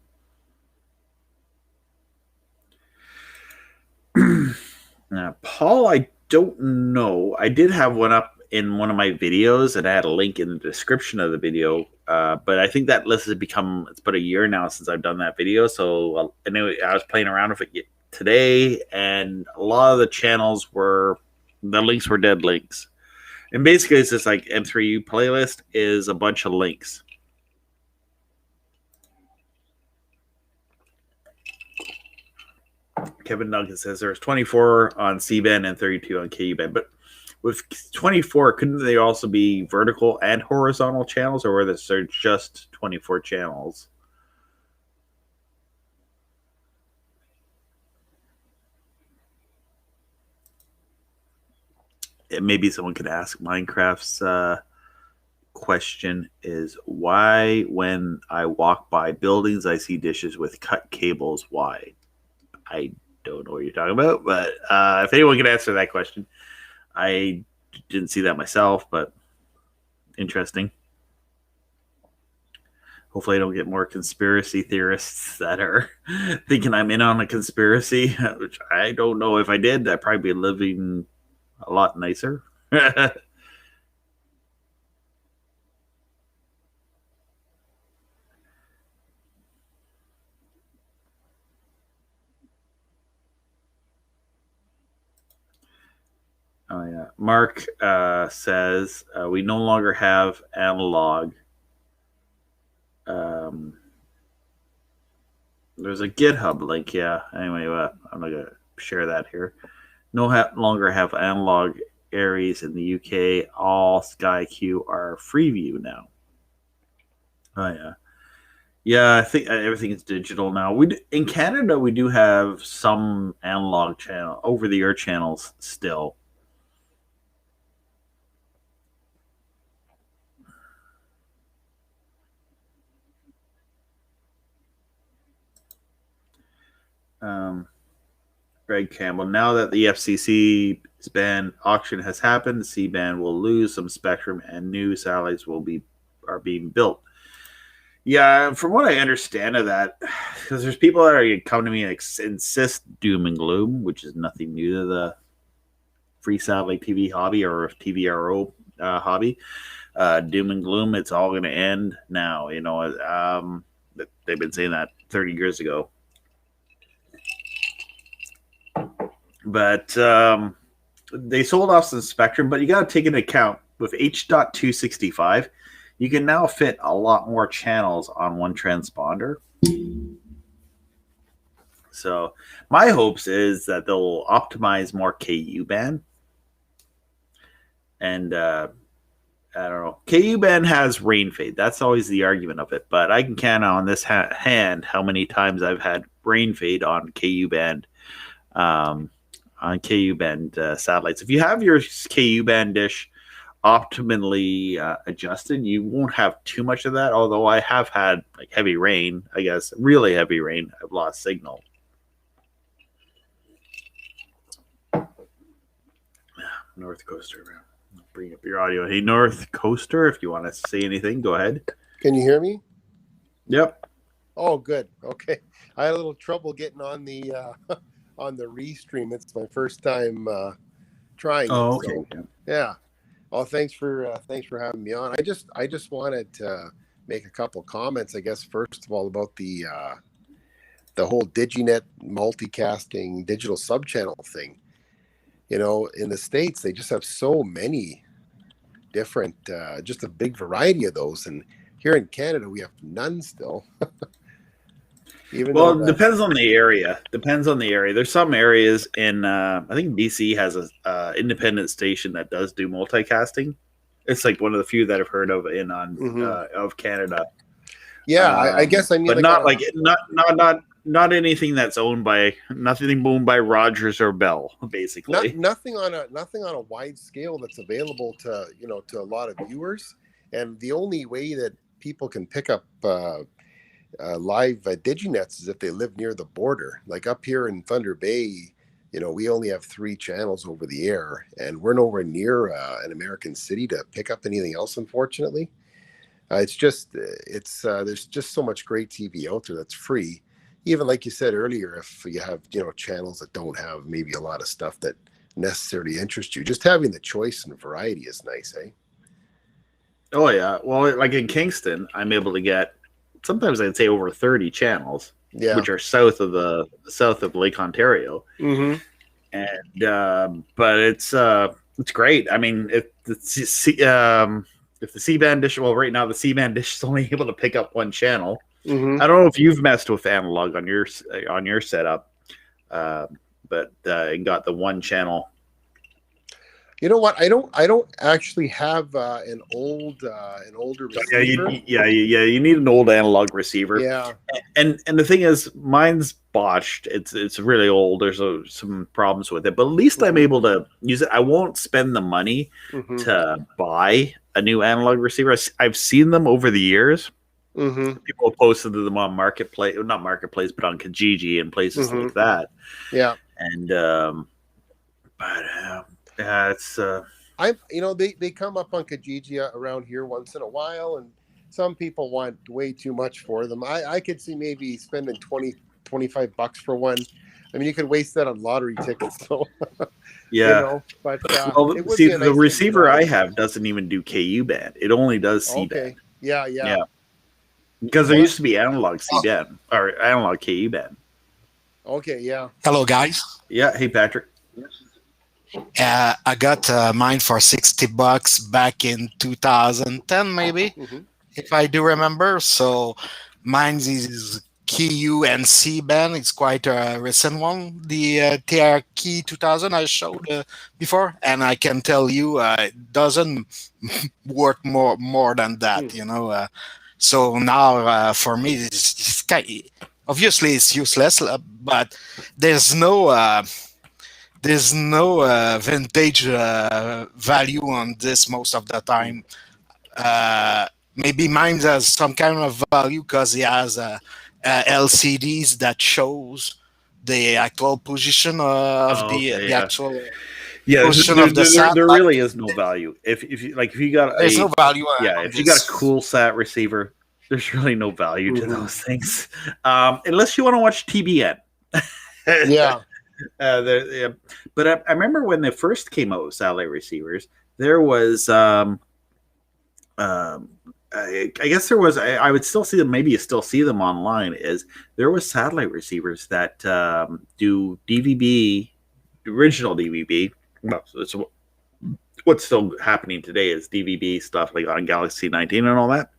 Paul, I don't know. I did have one up in one of my videos, and I had a link in the description of the video. But I think that list has become, it's about a year now since I've done that video. So anyway, I was playing around with it today, and a lot of the channels the links were dead links. And basically it's just M3U playlist is a bunch of links. Kevin Duncan says there's 24 on C-band and 32 on KU-band. But with 24, couldn't they also be vertical and horizontal channels, or were there just 24 channels? Maybe someone could ask. Minecraft's question is, why when I walk by buildings I see dishes with cut cables? Why? I don't know what you're talking about, but if anyone can answer that question. I didn't see that myself, but interesting. Hopefully I don't get more conspiracy theorists that are thinking I'm in on a conspiracy, which I don't know. If I did, I'd probably be living a lot nicer. Oh yeah, Mark says we no longer have analog. There's a GitHub link. Yeah. Anyway, I'm not gonna share that here. No longer have analog Aries in the UK. All SkyQ are Freeview now. Oh yeah, yeah. I think everything is digital now. In Canada we do have some analog channel over the air channels still. Greg Campbell. Now that the FCC's band auction has happened, the C-band will lose some spectrum, and new satellites are being built. Yeah, from what I understand of that, because there's people that are coming to me and insist doom and gloom, which is nothing new to the free satellite TV hobby or TVRO hobby. Doom and gloom, it's all going to end now. You know, they've been saying that 30 years ago. But they sold off some spectrum, but you got to take into account with H.265, you can now fit a lot more channels on one transponder. So my hopes is that they'll optimize more KU band. And I don't know. KU band has rain fade. That's always the argument of it. But I can count on this hand how many times I've had rain fade on KU band. On KU band satellites. If you have your KU band dish optimally adjusted, you won't have too much of that. Although I have had like heavy rain, I guess, really heavy rain. I've lost signal. North Coaster. Bring up your audio. Hey, North Coaster, if you want to say anything, go ahead. Can you hear me? Yep. Oh, good. Okay. I had a little trouble getting on the on the restream. It's my first time trying. Oh, it, okay. So, yeah. Oh, thanks for having me on. I just wanted to make a couple comments. I guess first of all about the whole DigiNet multicasting digital subchannel thing. You know, in the States, they just have so many different, just a big variety of those. And here in Canada, we have none still. Well, it depends on the area. There's some areas in, I think BC has a independent station that does do multicasting. It's like one of the few that I've heard of of Canada. Yeah, I guess I mean, but like not anything that's owned by Rogers or Bell, basically. Nothing on a wide scale that's available to a lot of viewers. And the only way that people can pick up live DigiNets is if they live near the border. Like up here in Thunder Bay, we only have 3 channels over the air, and we're nowhere near an American city to pick up anything else, unfortunately. There's just so much great TV out there that's free. Even like you said earlier, if you have channels that don't have maybe a lot of stuff that necessarily interests you, just having the choice and variety is nice, eh? Oh yeah, well, like in Kingston, I'm able to get sometimes I'd say over 30 channels, which are south of Lake Ontario. Mm-hmm. And but it's great. I mean, if the C-band dish, well, right now the C-band dish is only able to pick up one channel. Mm-hmm. I don't know if you've messed with analog on your setup, but got the one channel. You know what? I don't actually have an older receiver. You need an old analog receiver. Yeah. And the thing is, mine's botched. It's really old. There's some problems with it, but at least I'm able to use it. I won't spend the money to buy a new analog receiver. I've seen them over the years. People have posted them on Marketplace, not Marketplace, but on Kijiji and places like that. Yeah. And it's they come up on Kijiji around here once in a while, and some people want way too much for them. I could see maybe spending $25 for one. I mean, you could waste that on lottery tickets. So yeah, but well, see, the receiver I have doesn't even do KU band. It only does C band. Okay. Yeah. Because there used to be analog C band or analog KU band. Okay, yeah. Hello, guys. Yeah, hey Patrick. I got mine for $60 back in 2010, maybe, if I do remember. So mine is KU and C band. It's quite a recent one. The TRK 2000 I showed before, and I can tell you it doesn't work more than that. So now for me, it's obviously it's useless, but there's no vintage value on this most of the time. Maybe mine has some kind of value because it has LCDs that shows the actual position of the actual position of the sat. There really is no value. If you got there's no value. If you got a cool sat receiver, there's really no value to those things, unless you want to watch TBN. Yeah. But I remember when they first came out with satellite receivers, there was I guess there was I would still see them, maybe you still see them online, is there was satellite receivers that do DVB, original DVB. Well, it's what's still happening today is DVB stuff like on Galaxy 19 and all that.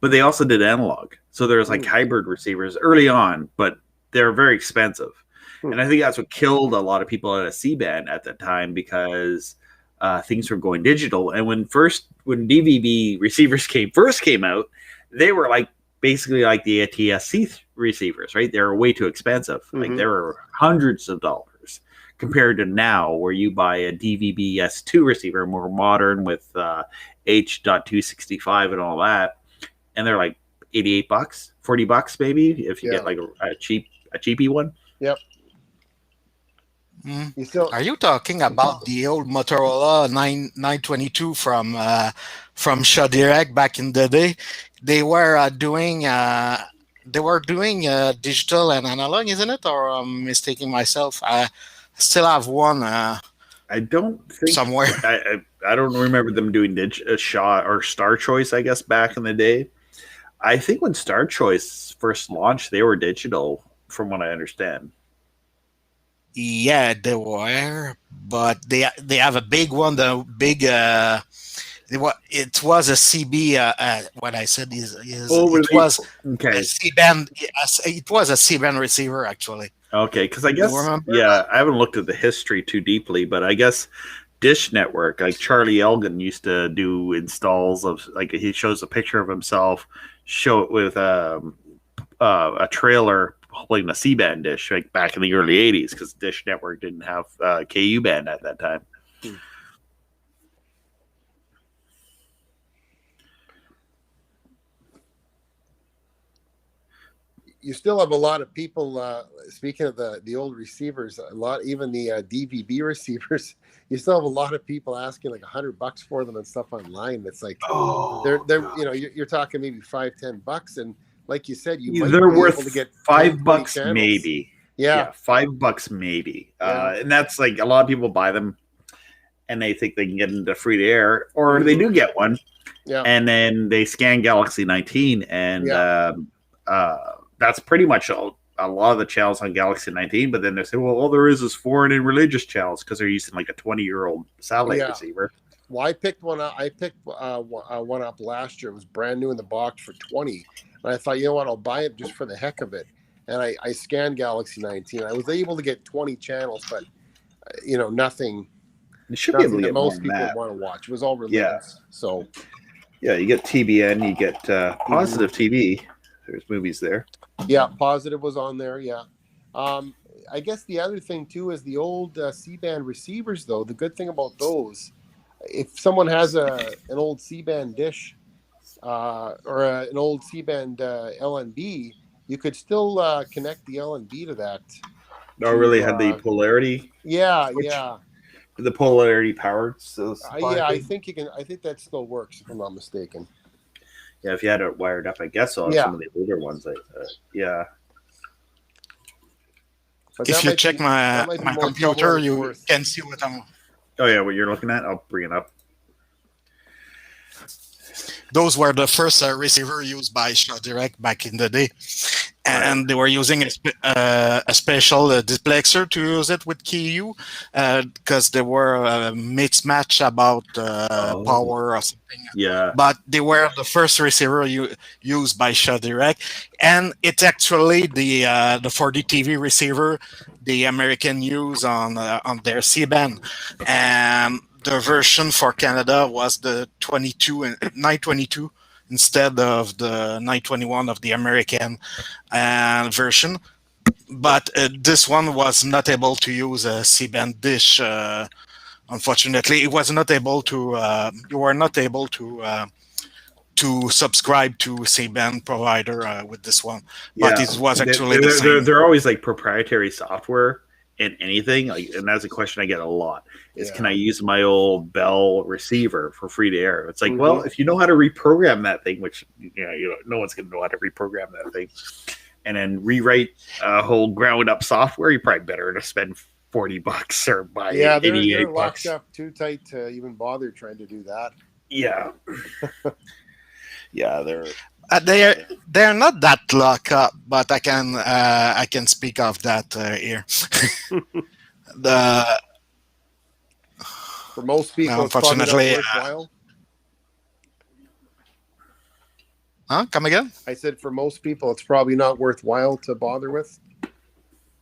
But they also did analog. So there's like hybrid receivers early on, but they're very expensive. And I think that's what killed a lot of people at a C-band at the time, because things were going digital. And when DVB receivers first came out, they were like basically like the ATSC receivers, right? They were way too expensive. Like they were hundreds of dollars compared to now, where you buy a DVB S2 receiver, more modern with H.265 and all that, and they're like $88, $40 maybe if you get like a cheapy one. Yep. Are you talking about the old Motorola 922 from Shadirek back in the day? They were doing digital and analog, isn't it? Or I'm mistaking myself? I still have one. I don't think somewhere. I don't remember them doing Shaw or Star Choice, I guess, back in the day. I think when Star Choice first launched, they were digital, from what I understand. Yeah, they were, but they have a big one. The big it was a CB. What I said is it was a C-band. It was a C-band receiver actually. Okay, because I guess I haven't looked at the history too deeply, but I guess Dish Network, like Charlie Elgin used to do installs of, like, he shows a picture of himself, show it with a trailer holding a C-band dish, like back in the early 80s, because Dish Network didn't have KU band at that time. You still have a lot of people, speaking of the old receivers, even the DVB receivers, you still have a lot of people asking like $100 for them and stuff online. It's like, you're talking maybe $5-10, and like you said, they're worth able to get $5 maybe. Yeah, $5 maybe. And that's like, a lot of people buy them and they think they can get into free to air, or they do get one. Yeah. And then they scan Galaxy 19 and that's pretty much a lot of the channels on Galaxy 19. But then they say, well, all there is foreign and religious channels, because they're using like a 20-year-old satellite receiver. Well, I picked one up. I picked one up last year. It was brand new in the box for $20. And I thought, you know what, I'll buy it just for the heck of it. And I scanned Galaxy 19. I was able to get 20 channels, but nothing You should be able Nothing to that get more most than people that. want to watch. It was all religious. So Yeah, you get TBN, you get Positive TV. There's movies there. yeah, Positive was on there. Yeah. I guess the other thing too is the old C-band receivers. Though the good thing about those, if someone has an old C-band dish or an old C-band LNB, you could still connect the LNB to that. Oh, really had the polarity? Yeah, switch? yeah. The polarity powered. So Yeah, I think you can. I think that still works, if I'm not mistaken. Yeah, if you had it wired up, I guess so on some of the older ones. Yeah. But If you check my computer, you can see what I'm. Oh yeah, what you're looking at? I'll bring it up. Those were the first receiver used by ShotDirect back in the day, and they were using a special duplexer to use it with KU because they were mixed match about power or something. Yeah, but they were the first receiver used by ShotDirect, and it's actually the 4D TV receiver the American use on their C-band, and the version for Canada was the 922 instead of the 921 of the American version. But this one was not able to use a C-band dish. Unfortunately, it was not able to. You were not able to subscribe to C-band provider with this one. But it was actually the same. They're always like proprietary software in anything, and that's a question I get a lot. Is can I use my old Bell receiver for free to air? It's like, well, if you know how to reprogram that thing, which no one's going to know how to reprogram that thing, and then rewrite a whole ground up software, you're probably better to spend $40 or buy they're locked up too tight to even bother trying to do that. Yeah. Yeah, they're not that locked up, but I can speak of that here. For most people, unfortunately, it's probably not worthwhile. Come again? I said for most people, it's probably not worthwhile to bother with.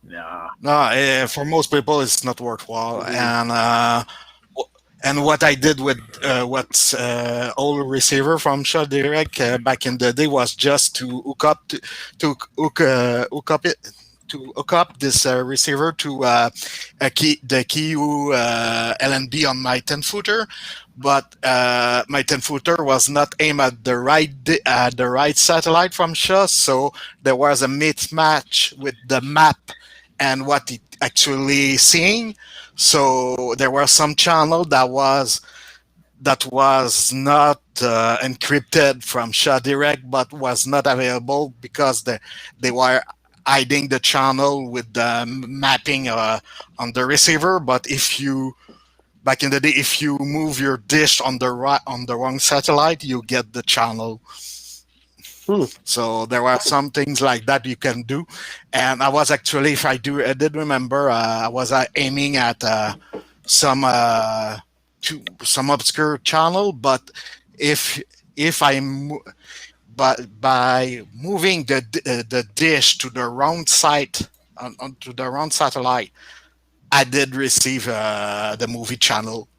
No, for most people, it's not worthwhile. And what I did with what's old receiver from ShotDirect back in the day was just to hook up this receiver to the KU LNB on my 10-footer, but my 10-footer was not aimed at the right satellite from Shaw, so there was a mismatch with the map and what it actually seeing. So there were some channel that was not encrypted from ShotDirect, but was not available because they were hiding the channel with the mapping on the receiver. But back in the day, if you move your dish on the wrong satellite, you get the channel. So there were some things like that you can do, and I was actually, I did remember, I was aiming at some obscure channel, but by moving the dish to the wrong site onto the wrong satellite, I did receive the movie channel,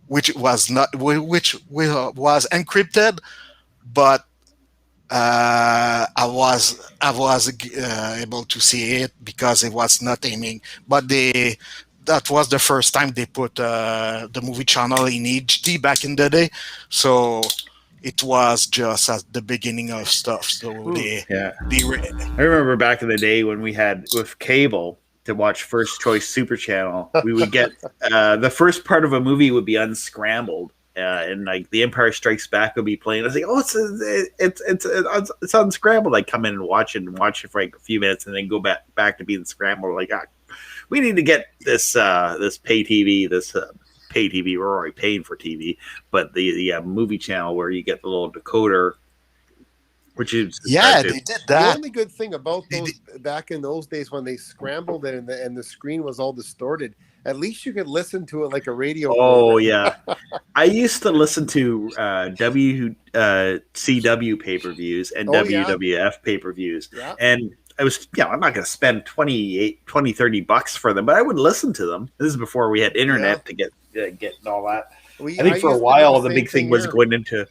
which was encrypted, but I was able to see it because it was not aiming. But that was the first time they put the movie channel in HD back in the day. So it was just at the beginning of stuff. So I remember back in the day when we had with cable to watch First Choice Super Channel, we would get the first part of a movie would be unscrambled. And like The Empire Strikes Back would be playing. I was like, oh, it's unscrambled. I come in and watch it for like a few minutes, and then go back to being scrambled. Like, we need to get this pay TV. Pay TV. We're already paying for TV, but the movie channel where you get the little decoder, which is they did that. The only good thing about those back in those days when they scrambled it and the screen was all distorted, at least you could listen to it like a radio. Oh, yeah. I used to listen to WCW pay-per-views and WWF pay-per-views. Yeah. And I was, I'm not going to spend $20, $30 for them, but I would listen to them. This is before we had internet to get getting all that. I I think for a used to do while the same big thing was here. going into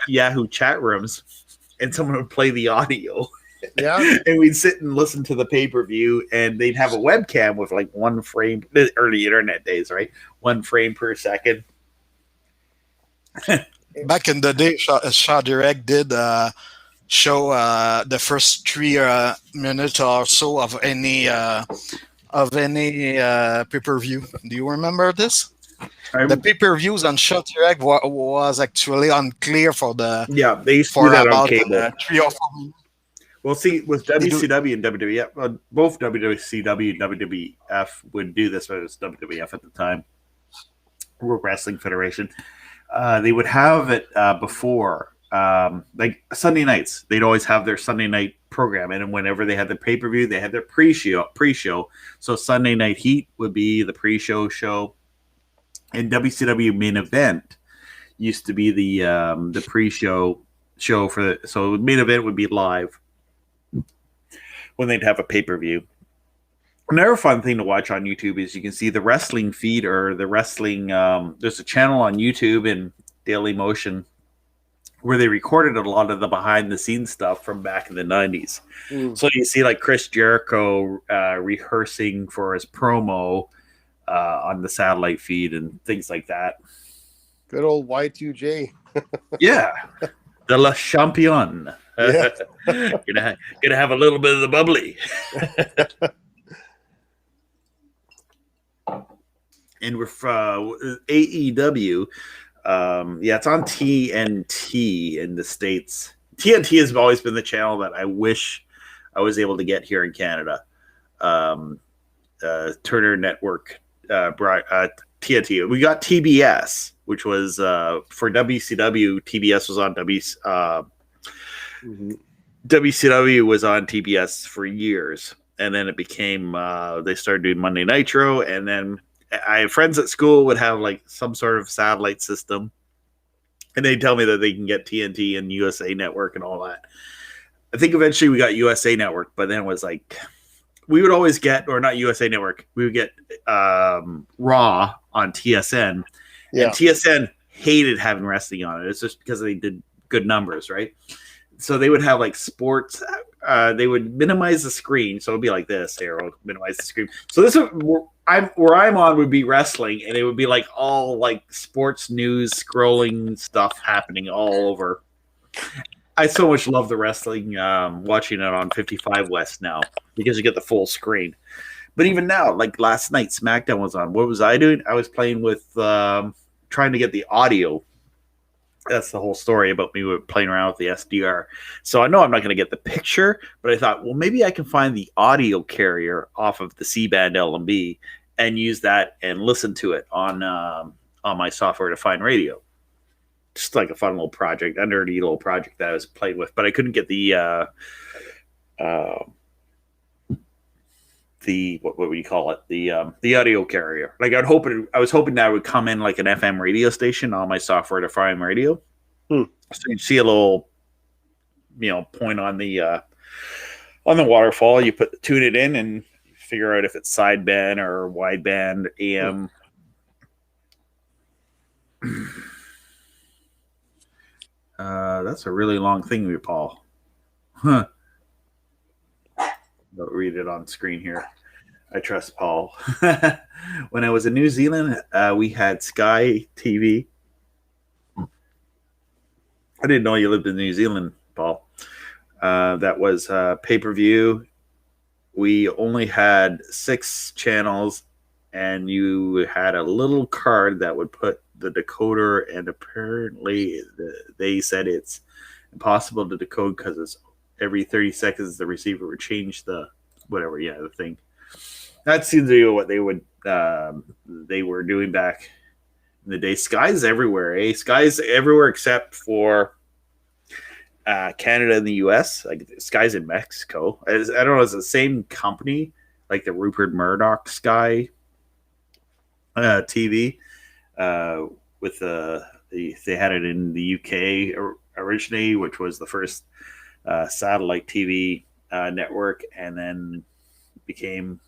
Yahoo chat rooms, and someone would play the audio. Yeah. And we'd sit and listen to the pay-per-view, and they'd have a webcam with like 1 frame. The early internet days, right? 1 frame per second. Back in the day, Shaw Direct did show the first 3 minutes or so of any pay-per-view. Do you remember this? The pay-per-views on Shaw Direct was actually unclear for the they used to do that on about cable. 3 or 4 minutes. Well, see, with WCW and WWF, both WCW and WWF would do this, but it was WWF at the time, World Wrestling Federation. They would have it before, like Sunday nights. They'd always have their Sunday night program, and whenever they had the pay-per-view, they had their pre-show. So Sunday Night Heat would be the pre-show, and WCW Main Event used to be the pre-show show for the. So Main Event would be live when they'd have a pay-per-view. Another fun thing to watch on YouTube is you can see the wrestling feed or the wrestling. There's a channel on YouTube in Daily Motion where they recorded a lot of the behind-the-scenes stuff from back in the 90s. So you see like Chris Jericho rehearsing for his promo on the satellite feed and things like that. Good old Y2J. Yeah. The La Champion. Yeah. gonna have a little bit of the bubbly. And with AEW, it's on TNT in the States. TNT has always been the channel that I wish I was able to get here in Canada. Turner Network TNT. We got TBS, which was for WCW. TBS was on WCW was on TBS for years, and then it became they started doing Monday Nitro, and then I have friends at school would have like some sort of satellite system, and they tell me that they can get TNT and USA Network and all that. I think eventually we got USA Network, but then it was like we would always get, or not USA Network, we would get Raw on TSN, and TSN hated having wrestling on it. It's just because they did good numbers, right? So they would have like sports. They would minimize the screen, so it'd be like this. Here, we'll minimize the screen. So this is where I'm on would be wrestling, and it would be like all like sports news, scrolling stuff happening all over. I so much love the wrestling. Watching it on 55 West now because you get the full screen. But even now, like last night, SmackDown was on. What was I doing? I was playing with trying to get the audio. That's the whole story about me playing around with the SDR. So I know I'm not going to get the picture, but I thought, well, maybe I can find the audio carrier off of the C-band LMB and use that and listen to it on my software-defined radio. Just like a fun little project, a nerdy little project that I was playing with, but I couldn't get the what would you call it? The audio carrier. Like I was hoping that would come in like an FM radio station on my software defined radio. So you'd see a little, point on the waterfall. You tune it in and figure out if it's sideband or wideband AM. That's a really long thing, Paul. Huh. I'll read it on screen here. I trust Paul. When I was in New Zealand, we had Sky TV. I didn't know you lived in New Zealand, Paul. That was pay-per-view. We only had 6 channels, and you had a little card that would put the decoder, and apparently they said it's impossible to decode because it's every 30 seconds the receiver would change the thing. That seems to be what they were doing back in the day. Sky's everywhere, eh? Sky's everywhere except for Canada and the US. Like Sky's in Mexico. I don't know, it's the same company, like the Rupert Murdoch Sky TV. With they had it in the UK originally, which was the first satellite TV network, and then became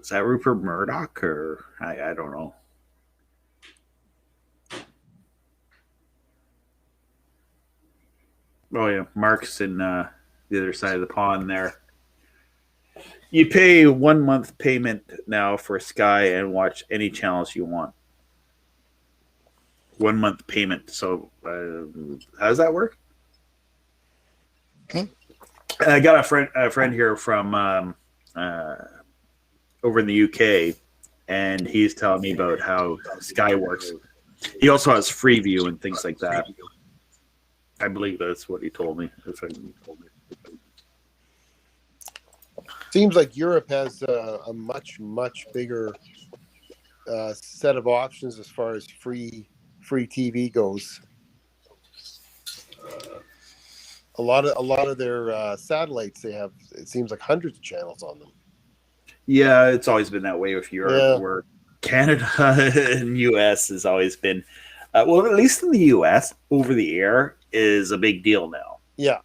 is that Rupert Murdoch or I don't know. Oh yeah, Mark's in the other side of the pond there. You pay 1 month payment now for Sky and watch any channels you want. 1 month payment. So how does that work? I got a friend here from over in the UK, and he's telling me about how Sky works. He also has Freeview and things like that. I believe that's what he told me. Seems like Europe has a much bigger set of options as far as free TV goes. A lot of their satellites, they have, it seems like hundreds of channels on them. Yeah, it's always been that way with Europe, where Canada and US has always been, well, at least in the US, over the air is a big deal now. Yeah.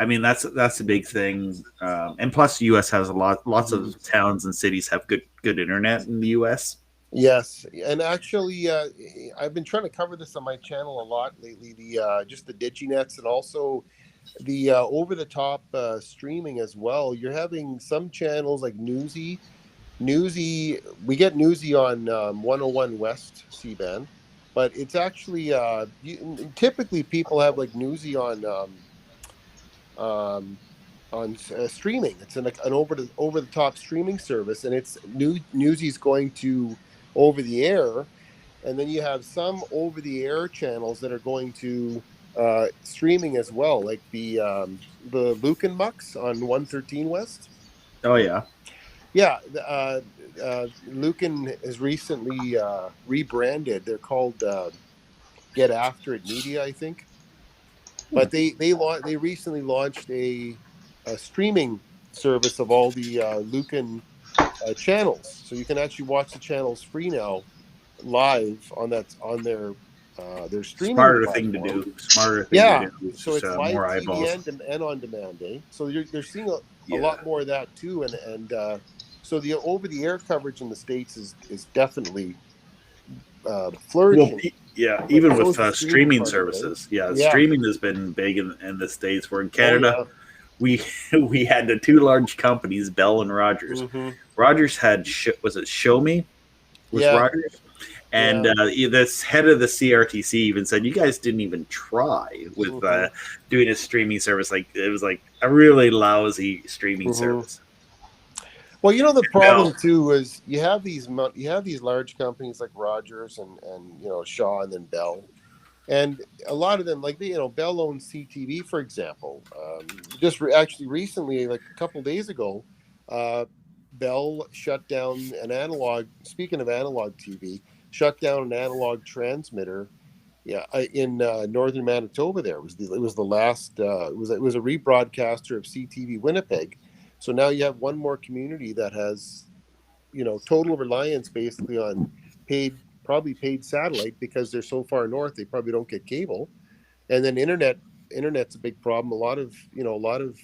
I mean, that's a big thing, and plus, the U.S. has lots of towns and cities have good internet in the U.S. Yes, and actually, I've been trying to cover this on my channel a lot lately. Just the DigiNets and also the over-the-top streaming as well. You're having some channels like Newsy. We get Newsy on 101 West C-band, but it's actually typically people have like Newsy on streaming. It's an over the top streaming service, and it's Newsy's going to over the air, and then you have some over the air channels that are going to streaming as well, like the Lucan Mucks on 113 West. Oh yeah, yeah. Lucan has recently rebranded. They're called Get After It Media, I think. But they recently launched a streaming service of all the Lucan channels, so you can actually watch the channels free now, live on their streaming. Smarter thing to do. To do. So it's live more TV and on demand. So you're seeing a lot more of that too, and so the over the air coverage in the States is definitely flourishing. Well, even with streaming services. Streaming has been big in the States. Where in Canada, we had the two large companies, Bell and Rogers. Mm-hmm. Rogers had, was it Show Me? Rogers? And this head of the CRTC even said, you guys didn't even try with doing a streaming service. Like, it was like a really lousy streaming service. Well, the problem too is you have these large companies like Rogers and Shaw and then Bell, and a lot of them, like Bell owns CTV, for example. Actually recently, like a couple days ago, Bell shut down an analog. Speaking of analog TV, shut down an analog transmitter. In northern Manitoba. It was the last. It was a rebroadcaster of CTV Winnipeg. So now you have one more community that has, total reliance basically on probably paid satellite, because they're so far north they probably don't get cable, and then internet's a big problem. A lot of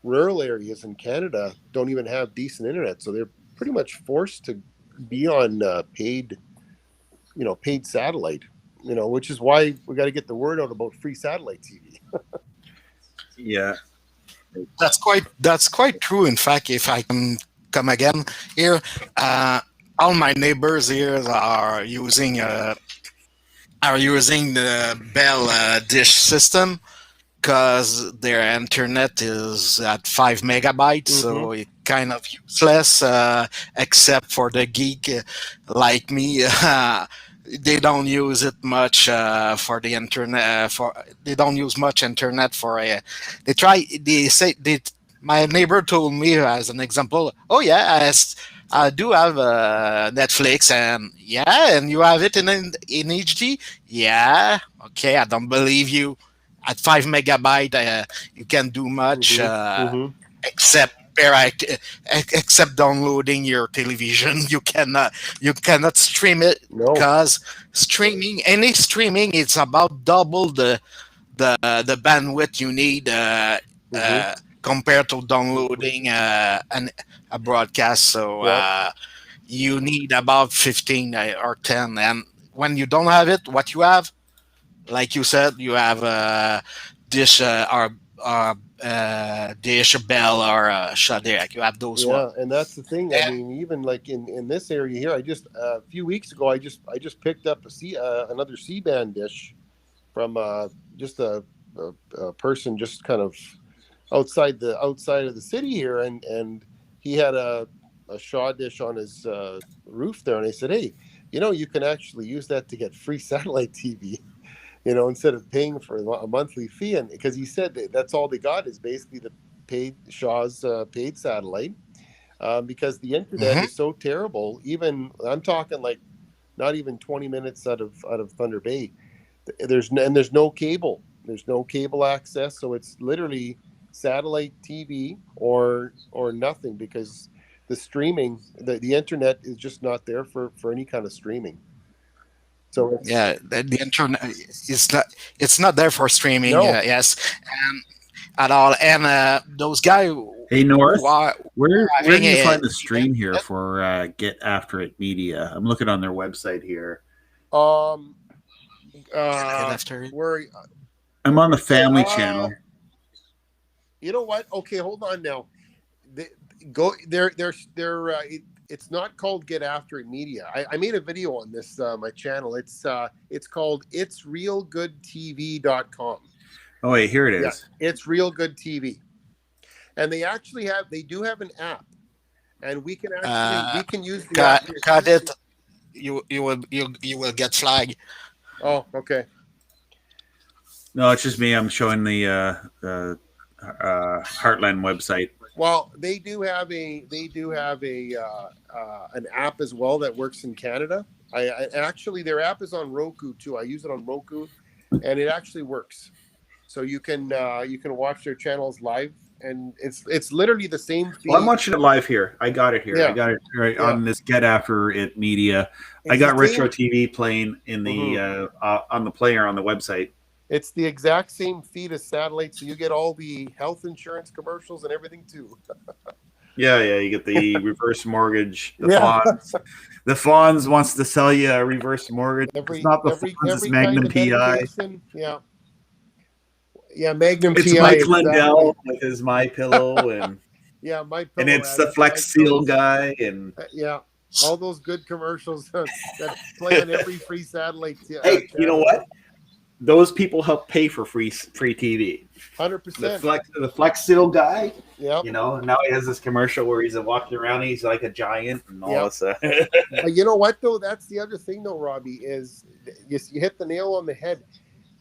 rural areas in Canada don't even have decent internet, so they're pretty much forced to be on paid satellite. Which is why we got to get the word out about free satellite TV. Yeah. That's quite true. In fact, if I can come again here, all my neighbors here are using the Bell dish system, because their internet is at 5 megabytes, so it's kind of useless, except for the geek like me. They don't use it much for the internet. They don't use much internet for a. My neighbor told me as an example. Oh yeah, I do have Netflix, and you have it in HD. Yeah, okay, I don't believe you. At 5 megabyte, you can do much except downloading your television. You cannot stream it, because any streaming, it's about double the bandwidth you need compared to downloading a broadcast. So you need about 15 or 10. And when you don't have it, what you have, like you said, you have a dish dish, bell, or a Shadek. You have those ones. And that's the thing. I mean, even like in this area here, I just a few weeks ago, I just picked up another C-band dish from just a person just kind of outside of the city here, and he had a Shaw dish on his roof there, and I said, hey, you can actually use that to get free satellite TV. Instead of paying for a monthly fee. And because he said that's all they got is basically the Shaw's paid satellite, because the internet is so terrible. Even I'm talking like not even 20 minutes out of Thunder Bay. There's no cable. There's no cable access, so it's literally satellite TV or nothing, because the streaming, the internet is just not there for any kind of streaming. So the internet it's not there for streaming. No. Yes, and at all. And those guys. Hey North, where do you find the stream here for Get After It Media? I'm looking on their website here. Where I'm on the family channel. You know what? Okay, hold on now. It's not called Get After It Media. I made a video on this my channel. It's called itsrealgoodtv.com. Oh wait, here it is. Yeah, It's Real Good TV, and they do have an app, and we can use the app. Cut it. You will get flagged. Oh, okay. No, it's just me. I'm showing the Heartland website. Well, they do have an app as well that works in Canada. I actually, their app is on Roku too. I use it on Roku, and it actually works. So you can watch their channels live, and it's literally the same feed. Well, I'm watching it live here. I got it here. Yeah. I got it right on this Get After It Media. I got Retro TV playing in the on the player on the website. It's the exact same feed as satellite, so you get all the health insurance commercials and everything too. Yeah, you get the reverse mortgage. The Fonz wants to sell you a reverse mortgage. It's not the Fonz, it's Magnum PI. Yeah, Magnum it's PI. Mike Lindell with his My Pillow, and My Pillow, and it's the Flex Seal guy, and all those good commercials that play on every free satellite. Hey, you know what? Those people help pay for free TV. 100%. The Flex Seal guy. Yeah. Now he has this commercial where he's walking around. He's like a giant and all this. You know what though? That's the other thing though, Robbie, is you hit the nail on the head.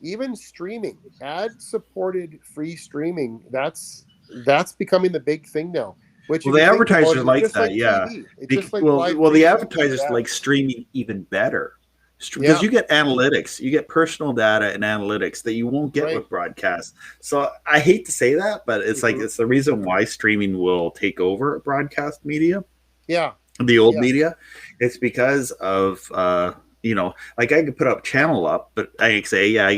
Even streaming, ad-supported free streaming, that's becoming the big thing now. Which the advertisers like that, TV. The advertisers like streaming even better. Because you get analytics, you get personal data and analytics that you won't get with broadcast. So I hate to say that, but it's like it's the reason why streaming will take over broadcast media. Yeah. The old media. It's because of like I could put up channel up, but I could say, I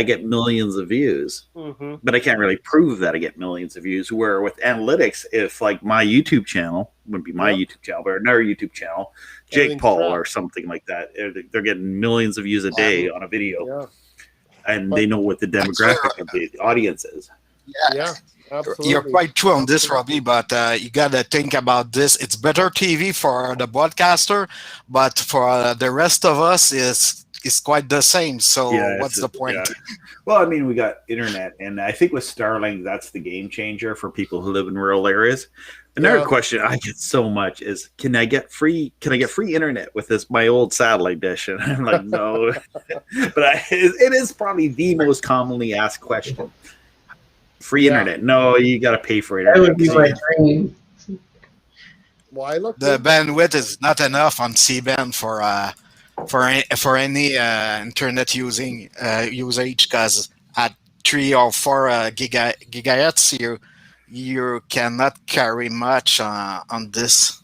get millions of views, but I can't really prove that I get millions of views. Where with analytics, if like my YouTube channel wouldn't be my YouTube channel, but another YouTube channel, Jake Paul or something like that, they're getting millions of views a day on a video, and they know what the demographic of the audience is. Yeah, absolutely. You're quite true on this, Robbie, but you got to think about this. It's better TV for the broadcaster, but for the rest of us, it's quite the same. So what's the point? Yeah. Well, I mean, we got internet, and I think with Starlink, that's the game changer for people who live in rural areas. Another question I get so much is, can I get free internet with my old satellite dish? And I'm like, no. But it is probably the most commonly asked question. Free internet? No, you got to pay for it. That would be my dream. Well, the bandwidth is not enough on C-band for any internet usage, because at 3 or 4 gigahertz you cannot carry much on this.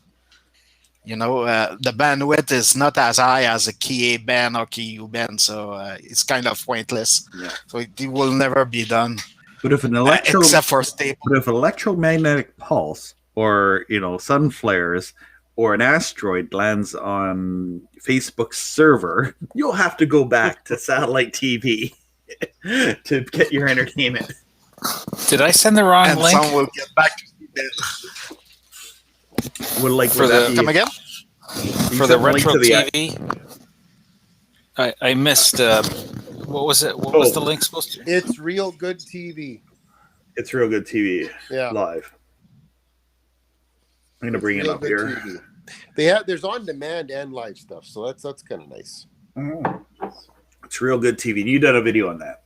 The bandwidth is not as high as a Ki band or Ki band, so it's kind of pointless. So it will never be done. But if an except for stable. but if electromagnetic pulse or sun flares or an asteroid lands on Facebook's server, you'll have to go back to satellite TV to get your entertainment. Did I send the wrong And link? some will get back to Come again? For the retro TV? I missed. What was it? What was the link supposed to? It's Real Good TV. It's Real Good TV. Yeah. Live. I'm gonna bring it up here. TV. There's on demand and live stuff, so that's kind of nice. It's Real Good TV. You did a video on that.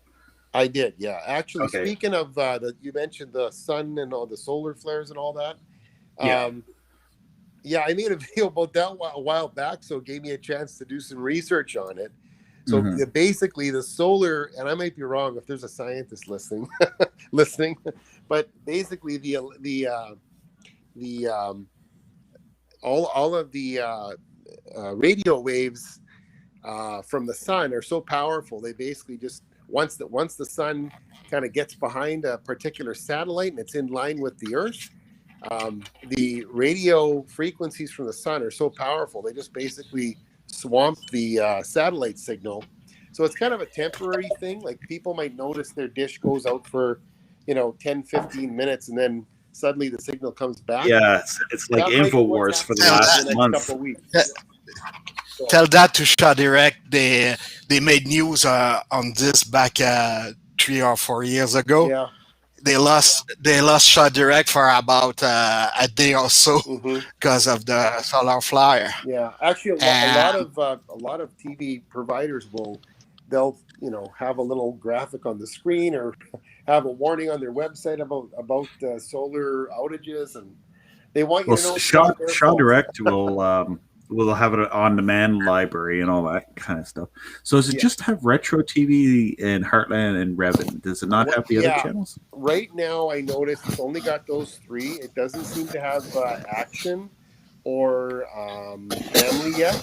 I did, yeah. Actually, Okay. speaking of you mentioned the sun and all the solar flares and all that. Yeah. I made a video about that a while back, so it gave me a chance to do some research on it. So basically, the solar, and I might be wrong if there's a scientist listening, but basically all of the radio waves from the sun are so powerful. They basically just once the sun kind of gets behind a particular satellite and it's in line with the Earth, the radio frequencies from the sun are so powerful they just basically swamp the satellite signal. So it's kind of a temporary thing. Like people might notice their dish goes out for 10-15 minutes and then suddenly the signal comes back. Yeah, it's like InfoWars for the last month. Tell that to Shaw Direct. They made news on this back 3 or 4 years ago. Yeah. They lost Shaw Direct for about a day or so because of the solar flare. Yeah, actually, a lot of TV providers they'll have a little graphic on the screen or have a warning on their website about solar outages, and they want you to know. Shaw Direct will have an on-demand library and all that kind of stuff. So does it just have retro TV in Heartland and Revan? Does it not have the other channels? Right now, I noticed it's only got those three. It doesn't seem to have action or family yet.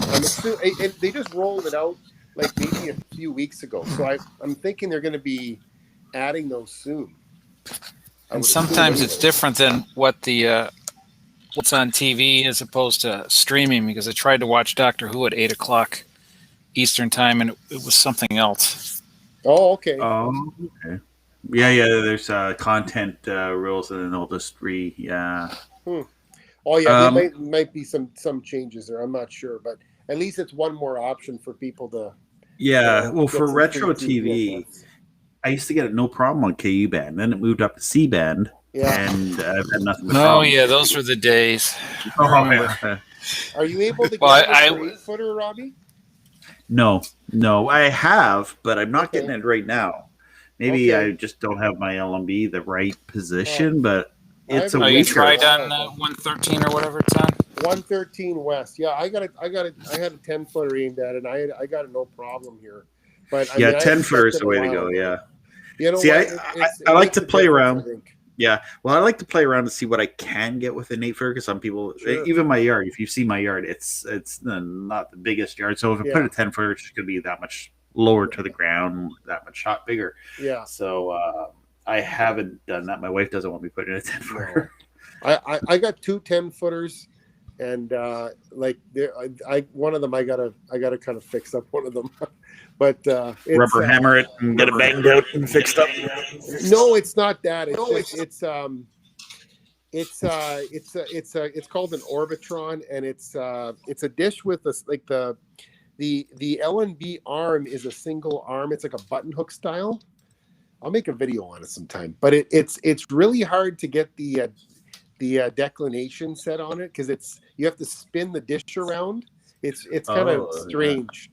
They just rolled it out like maybe a few weeks ago. So I'm thinking they're going to be adding those soon. And sometimes it's different than what the what's on TV as opposed to streaming, because I tried to watch Doctor Who at 8 o'clock Eastern time and it was something else. Oh, okay. Okay. Yeah. There's content rules, and then they'll just Oh yeah, there might be some changes there. I'm not sure, but at least it's one more option for people to. Yeah, well, for retro TV, I used to get it no problem on KU band. Then it moved up to C band. Yeah. And I've had nothing but problems. Yeah, those were the days. Are you able to get an 8-footer, Robbie? No, I have, but I'm not getting it right now. Maybe I just don't have my LMB the right position, but it's a you tried on 113 or whatever it's on? 113 West. Yeah, I had a 10-footer aimed at it, and I got it no problem here. But 10-footer is the way to go. Yeah. See, I like to play around. Yeah, well, I like to play around to see what I can get with an 8-footer, because some people, even my yard, if you see my yard, it's not the biggest yard. So if I put a 10-footer, it's going to be that much lower to the ground, that much shot bigger. Yeah. So I haven't done that. My wife doesn't want me putting a 10-footer. I got two 10-footers, and one of them I gotta kind of fix up one of them. But rubber hammer it and get it banged out and fixed up. No, it's not that. It's called an Orbitron, and it's a dish with the L&B arm is a single arm. It's like a button hook style. I'll make a video on it sometime. But it's really hard to get the declination set on it, because you have to spin the dish around. It's kind of strange.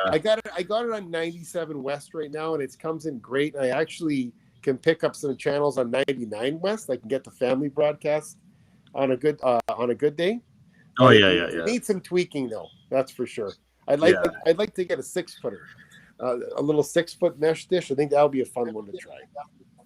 Yeah. I got it on 97 West right now, and it comes in great. I actually can pick up some channels on 99 West. I can get the family broadcast on a good day. Oh yeah. It needs some tweaking though, that's for sure. I'd like to get a 6-footer, a little 6-foot mesh dish. I think that would be a fun one to try.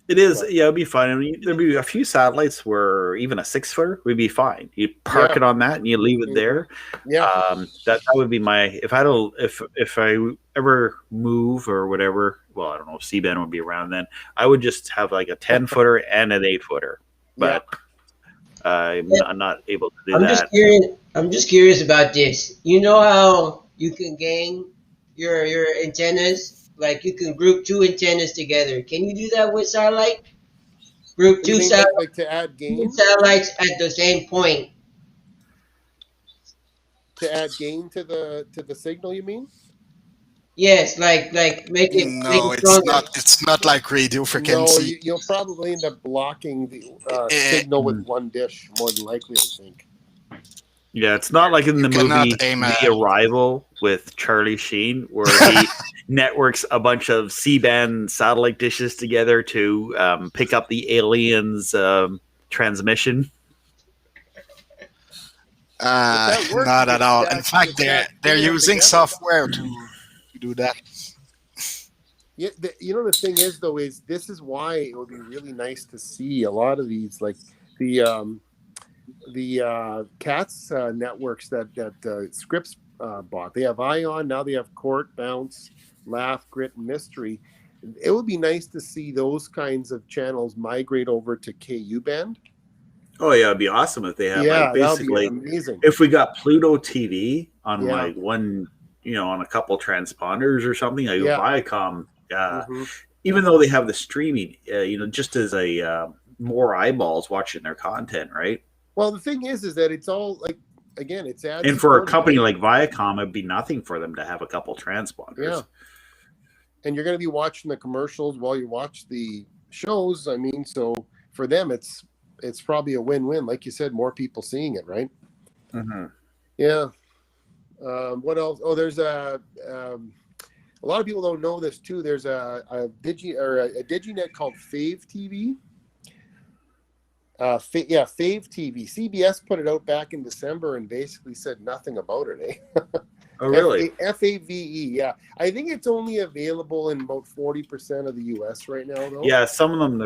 It is, yeah, it'd be fine. I mean, there'd be a few satellites where even a 6-footer would be fine. You park it on that and you leave it there. Yeah. That would be my if I had a, if I ever move or whatever. Well, I don't know if C-band would be around then. I would just have like a 10-footer and an 8-footer, but I'm not able to do that. I'm just curious about this. You know how you can gang your antennas? Like you can group 2 antennas together. Can you do that with satellite? Group 2 satellites, like to add gain? Satellites at the same point. To add gain to the signal, you mean? Yes, like make it. No, make it it's stronger. not. It's not like radio frequency. No, you'll probably end up blocking the signal with one dish, more than likely, I think. Yeah, it's not like in the movie The Arrival with Charlie Sheen, where he networks a bunch of C-band satellite dishes together to pick up the aliens' transmission. Not at all. In fact, they're using software to do that. Yeah, the thing is though is this is why it would be really nice to see a lot of these, like the CATS networks that Scripps bought. They have Ion, now they have Court, Bounce, Laugh, Grit, and Mystery. It would be nice to see those kinds of channels migrate over to KU band. Oh yeah, it'd be awesome if they have like basically amazing. If we got Pluto TV on like one, on a couple transponders or something, like Viacom, even though they have the streaming, just as a more eyeballs watching their content, right? Well, the thing is that it's all like, again, it's ads. And for a company like Viacom, it'd be nothing for them to have a couple transponders. Yeah. And you're going to be watching the commercials while you watch the shows. I mean, so for them, it's probably a win-win. Like you said, more people seeing it, right? Mm-hmm. Yeah. What else? Oh, there's a lot of people don't know this too. There's a DigiNet called Fave TV. Fave TV. CBS put it out back in December and basically said nothing about it. Oh, really? FAVE. Yeah, I think it's only available in about 40% of the U.S. right now, though. Yeah, some of them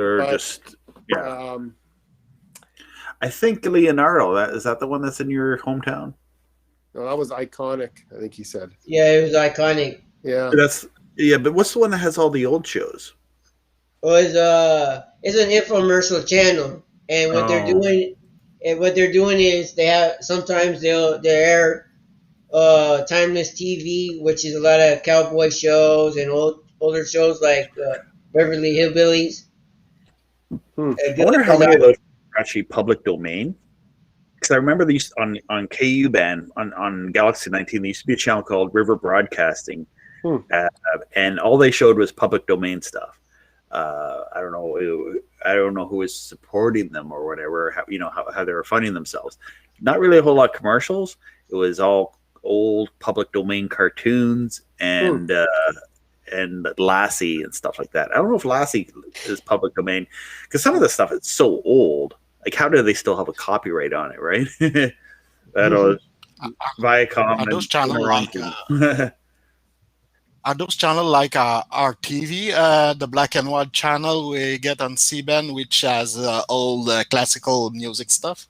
I think Leonardo. Is that the one that's in your hometown? No, that was Iconic. I think he said. Yeah, it was Iconic. Yeah, but what's the one that has all the old shows? Well, it's an infomercial channel. And what they're doing is they have sometimes they air timeless TV, which is a lot of cowboy shows and older shows like Beverly Hillbillies. I wonder how many of those are actually public domain. Because I remember these on KU band on Galaxy 19. There used to be a channel called River Broadcasting, and all they showed was public domain stuff. I don't know who was supporting them or whatever, how they were funding themselves. Not really a whole lot of commercials. It was all old public domain cartoons and Lassie and stuff like that. I don't know if Lassie is public domain because some of the stuff is so old. Like, how do they still have a copyright on it, right? Viacom. Are those channels Are those channels like our TV, the black and white channel we get on C-band, which has old classical music stuff?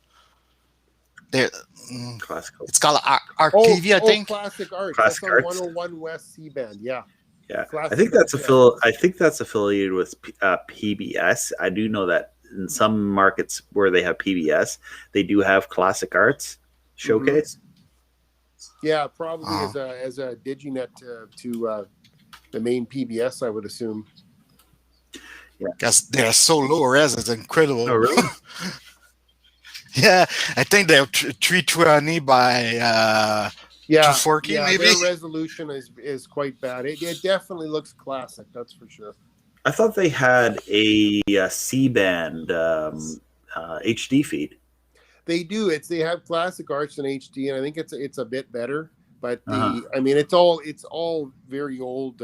Classical. It's called our TV, I think. Classic Arts. Classic That's Arts. on 101 West C-band. Yeah. Yeah, Classic I think that's Arts, I think that's affiliated with PBS. I do know that in some markets where they have PBS, they do have Classic Arts showcase. Yeah, probably as a DigiNet to the main PBS, I would assume. Yeah, because they're so low res, it's incredible. Oh, really? Yeah, I think they're 320 by 240 maybe. Their resolution is quite bad. It definitely looks classic, that's for sure. I thought they had a C-band HD feed. They do. They have Classic Arts in HD, and I think it's a bit better. But I mean, it's all very old,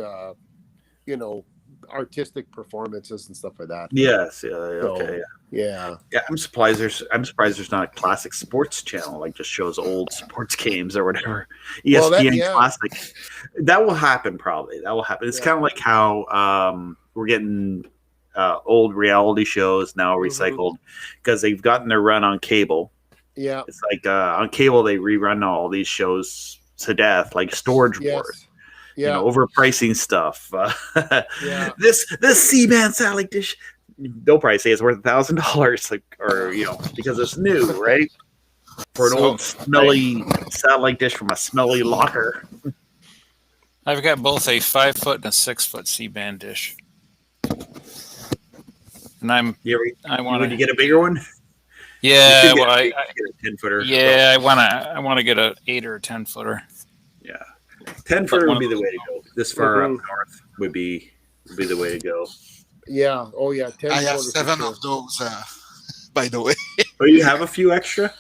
artistic performances and stuff like that. Yes. Yeah. Okay. Yeah. I'm surprised there's not a classic sports channel like just shows old sports games or whatever. ESPN Classic. That will happen probably. That will happen. It's kind of like how we're getting old reality shows now recycled because they've gotten their run on cable. Yeah. It's like on cable they rerun all these shows to death, like Storage Wars. Yeah. You know, overpricing stuff. Yeah. This C-band satellite dish, they'll probably say it's worth $1,000, like, or you know, because it's new, right? For an old smelly satellite dish from a smelly locker. I've got both a 5-foot and a 6-foot C-band dish, and I want to get a bigger one. Yeah, well, I get a 10-footer. Yeah, I want to get a 8 or a 10-footer. Yeah, 10-footer would be the way to go. This far up north would be the way to go. Yeah. Oh yeah. 10 I have 7 of those. By the way. Oh, you have a few extra?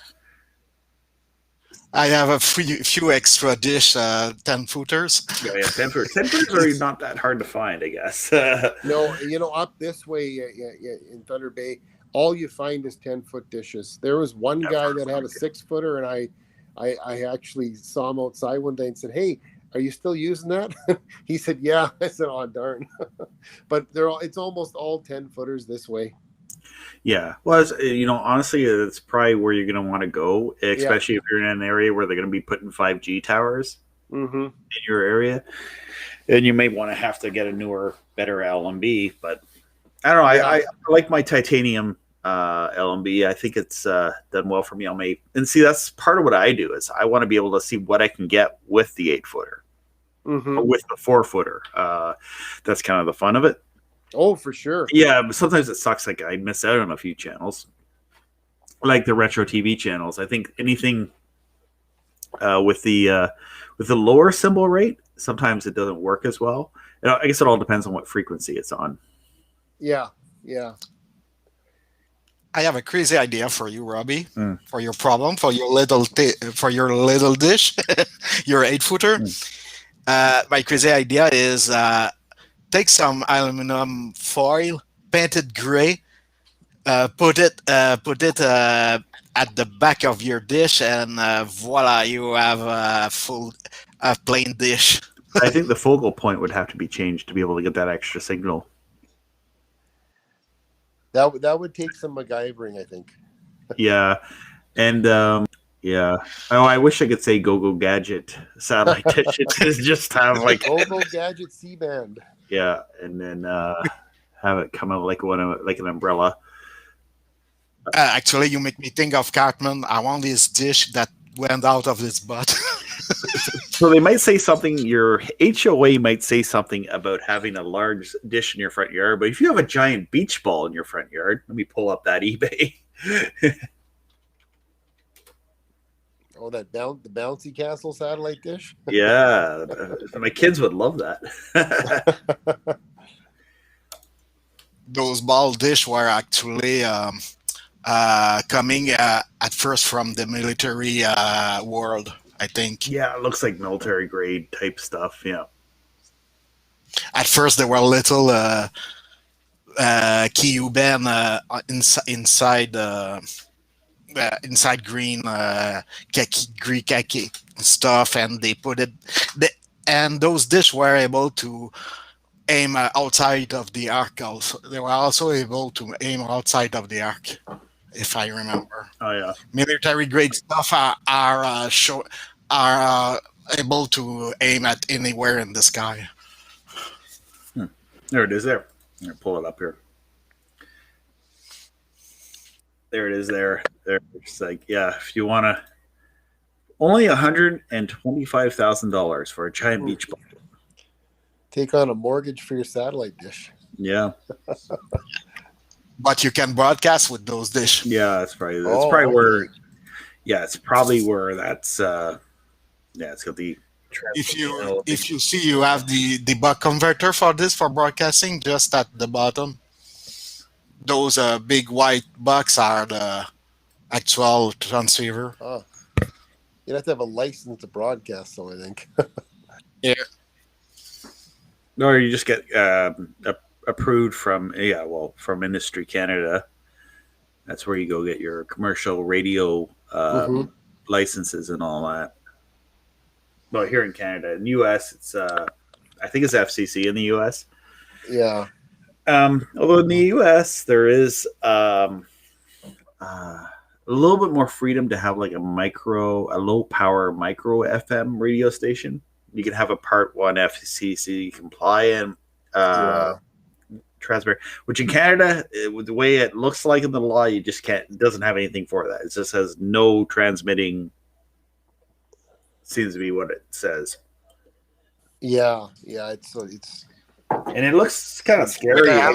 I have a few extra dish 10-footers. Yeah, 10-footers. 10-footers are not that hard to find, I guess. No, you know, up this way in Thunder Bay, all you find is 10-foot dishes. There was one guy that had a 6-footer, and I actually saw him outside one day and said, "Hey, are you still using that?" He said, "Yeah." I said, "Oh, darn." But it's almost all 10-footers this way. Yeah. Well, you know, honestly, it's probably where you're going to want to go, especially if you're in an area where they're going to be putting 5G towers in your area. And you may want to have to get a newer, better LMB. But I don't know. I like my titanium LMB. I think it's done well for me on my. And see, that's part of what I do is I want to be able to see what I can get with the 8-footer, or with the 4-footer. That's kind of the fun of it. Oh, for sure. Yeah, but sometimes it sucks. Like I miss out on a few channels, like the retro TV channels. I think anything with the lower symbol rate, sometimes it doesn't work as well. I guess it all depends on what frequency it's on. Yeah. I have a crazy idea for you, Robbie, for your problem, for your little dish, your 8-footer. My crazy idea is take some aluminum foil, paint it gray, put it at the back of your dish, and voila, you have a plain dish. I think the focal point would have to be changed to be able to get that extra signal. That would take some MacGyvering, I think. Yeah, and yeah. Oh, I wish I could say Go Gadget satellite dish. It's just have like Go Gadget C-band. Yeah, and then have it come out like an umbrella. Actually, you make me think of Cartman. I want this dish that went out of his butt. So they might say something. Your HOA might say something about having a large dish in your front yard, but if you have a giant beach ball in your front yard, let me pull up that eBay. Oh, the bouncy castle satellite dish? Yeah, my kids would love that. Those ball dish were actually coming at first from the military world, I think. Yeah, it looks like military grade type stuff. Yeah. At first, there were little Kyuben inside green khaki stuff, and they put it. And those dish were able to aim outside of the arc. Also, they were also able to aim outside of the arc, if I remember. Oh yeah, military grade stuff are able to aim at anywhere in the sky. There it is. There, I'm gonna pull it up here. There it is. There. It's like, yeah, if you want to, only $125,000 for a giant beach ball. Take on a mortgage for your satellite dish. Yeah. But you can broadcast with those dish. Yeah, that's probably where. Yeah, it's probably where that's. Yeah, it's got the. If you see, you have the buck converter for this for broadcasting just at the bottom. Those big white bucks are the actual transceiver. Oh. You'd have to have a license to broadcast, so I think. Yeah. Or you just get approved from from Industry Canada. That's where you go get your commercial radio licenses and all that. Well, here in Canada, in the U.S., it's I think it's FCC in the U.S. Yeah. Although in the US there is a little bit more freedom to have like a low power micro FM radio station. You can have a Part 1 FCC compliant transmitter, which in Canada, with the way it looks like in the law, you just can't. It doesn't have anything for that. It just has no transmitting. Seems to be what it says. Yeah, it's and it looks kind of scary. I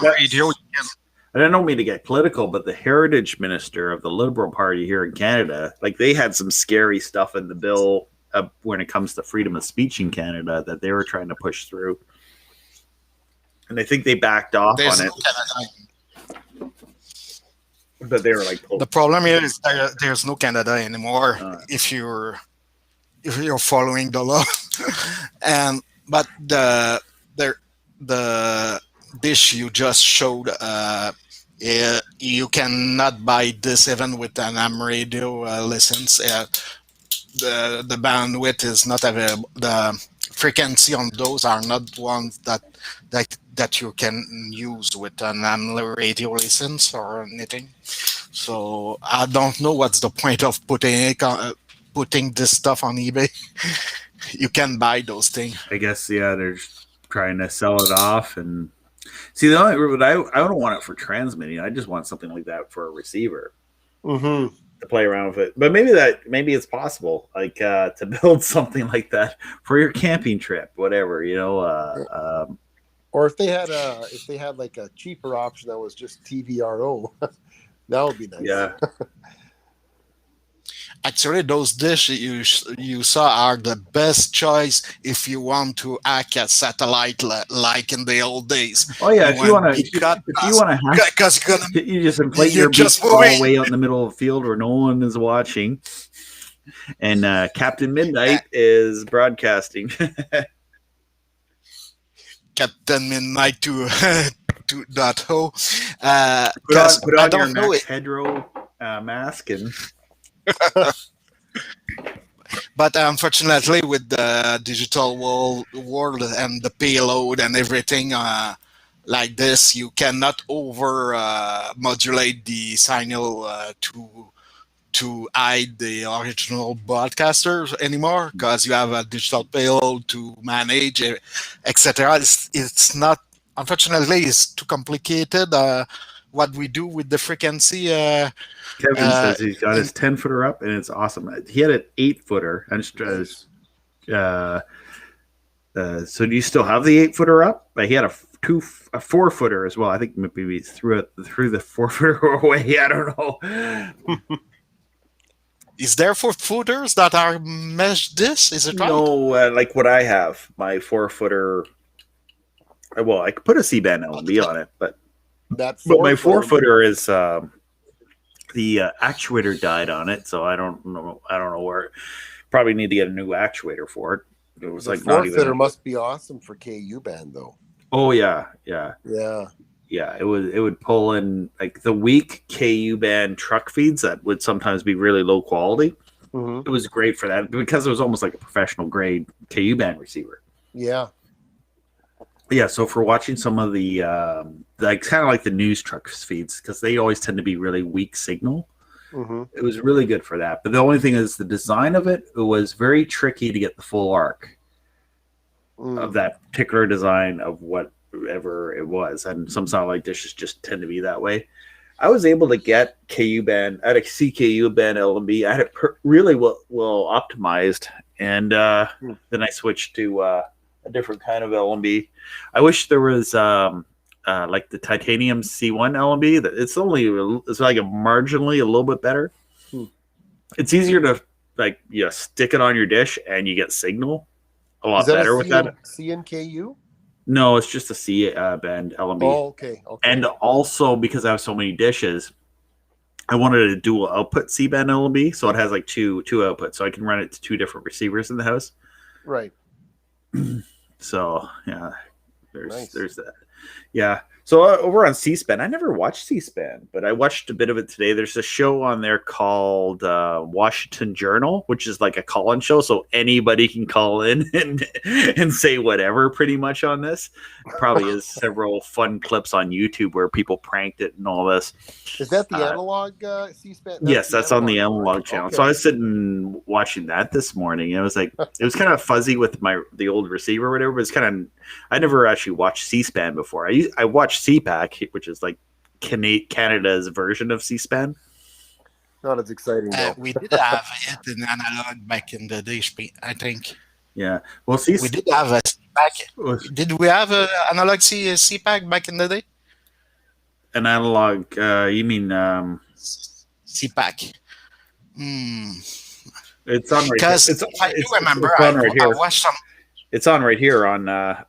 don't mean to get political, but the heritage minister of the Liberal Party here in Canada, like they had some scary stuff in the bill when it comes to freedom of speech in Canada that they were trying to push through. And I think they backed off on it. But they were like, the problem here is there's no Canada anymore if you're following the law. But the dish you just showed, you cannot buy this even with an AM radio license. The bandwidth is not available. The frequency on those are not ones that you can use with an AM radio license or anything. So I don't know what's the point of putting this stuff on eBay. You can buy those things. I guess they're just trying to sell it off. And see, I don't want it for transmitting. I just want something like that for a receiver to play around with it. But maybe it's possible, like to build something like that for your camping trip, whatever, or if they had like a cheaper option that was just TVRO, that would be nice. Yeah. Actually, those dishes you saw are the best choice if you want to hack a satellite like in the old days. Oh yeah, if you want to hack, because you just inflate your beak all the way out in the middle of the field where no one is watching, and Captain Midnight is broadcasting. Captain Midnight to .ho. Put on your Max Hedro mask and. But unfortunately, with the digital world and the payload and everything like this, you cannot over modulate the signal to hide the original broadcasters anymore, because you have a digital payload to manage, etc. It's not, unfortunately, it's too complicated. What we do with the frequency. Kevin says he's got his 10-footer up, and it's awesome. He had an 8-footer. So do you still have the 8-footer up? But he had a 4-footer as well. I think maybe he threw the 4-footer away. I don't know. Is there 4-footers that are mesh disc? Is it right? No, like what I have, my 4-footer. Well, I could put a C-band LB on it, but my 4-footer is the actuator died on it, so I don't know where. Probably need to get a new actuator for it. It was like not even. 4-footer must be awesome for KU band though. Oh yeah. It would pull in like the weak KU band truck feeds that would sometimes be really low quality. It was great for that because it was almost like a professional grade KU band receiver. Yeah, so for watching some of the like kind of like the news truck feeds, because they always tend to be really weak signal. It was really good for that. But the only thing is the design of it was very tricky to get the full arc of that particular design of whatever it was. And some satellite dishes just tend to be that way. I was able to get KU band, I had a CKU band LMB. I had it really well optimized. And then I switched to a different kind of LMB. I wish there was like the titanium C1 LMB. It's like marginally a little bit better. It's easier to like stick it on your dish and you get signal a lot better with that. CNKU? No, it's just a C band LMB. Oh, okay. And also because I have so many dishes, I wanted a dual output C band LMB, so it has like two outputs, so I can run it to 2 different receivers in the house. Right. So yeah, there's nice. There's that. Yeah. So over on C-SPAN, I never watched C-SPAN, but I watched a bit of it today. There's a show on there called Washington Journal, which is like a call-in show, so anybody can call in and say whatever pretty much on this. Probably is several fun clips on YouTube where people pranked it and all this. Is that the analog C-SPAN? Yes, that's on the analog channel. Okay. So I was sitting watching that this morning. And it was like it was kind of fuzzy with the old receiver or whatever, but it's kind of I never actually watched C-SPAN before. I watched CPAC, which is like Canada's version of C-SPAN. Not as exciting. We did have it in analog back in the day, I think. Yeah. Well, we did have a CPAC. Did we have an analog CPAC back in the day? An analog? You mean CPAC? It's on right because here. I do remember. I watched some. It's on right here on my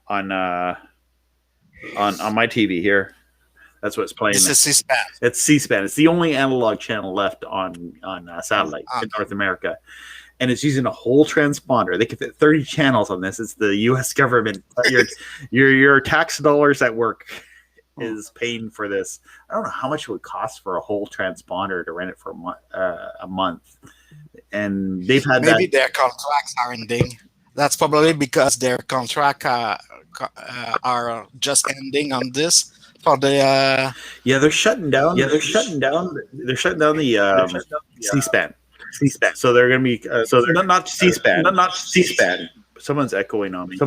TV here. That's what's playing. This is C-SPAN. It's C-SPAN. It's the only analog channel left on satellite in North America, and it's using a whole transponder. They can fit 30 channels on this. It's the U.S. government. Your tax dollars at work is paying for this. I don't know how much it would cost for a whole transponder to rent it for a month, and they've had maybe their contracts are ending. That's probably because their contract are just ending on this. For the they're shutting down. They're shutting down the C-SPAN. C-SPAN. So they're going to be so they're not C-SPAN. Not C-SPAN. Someone's echoing on me.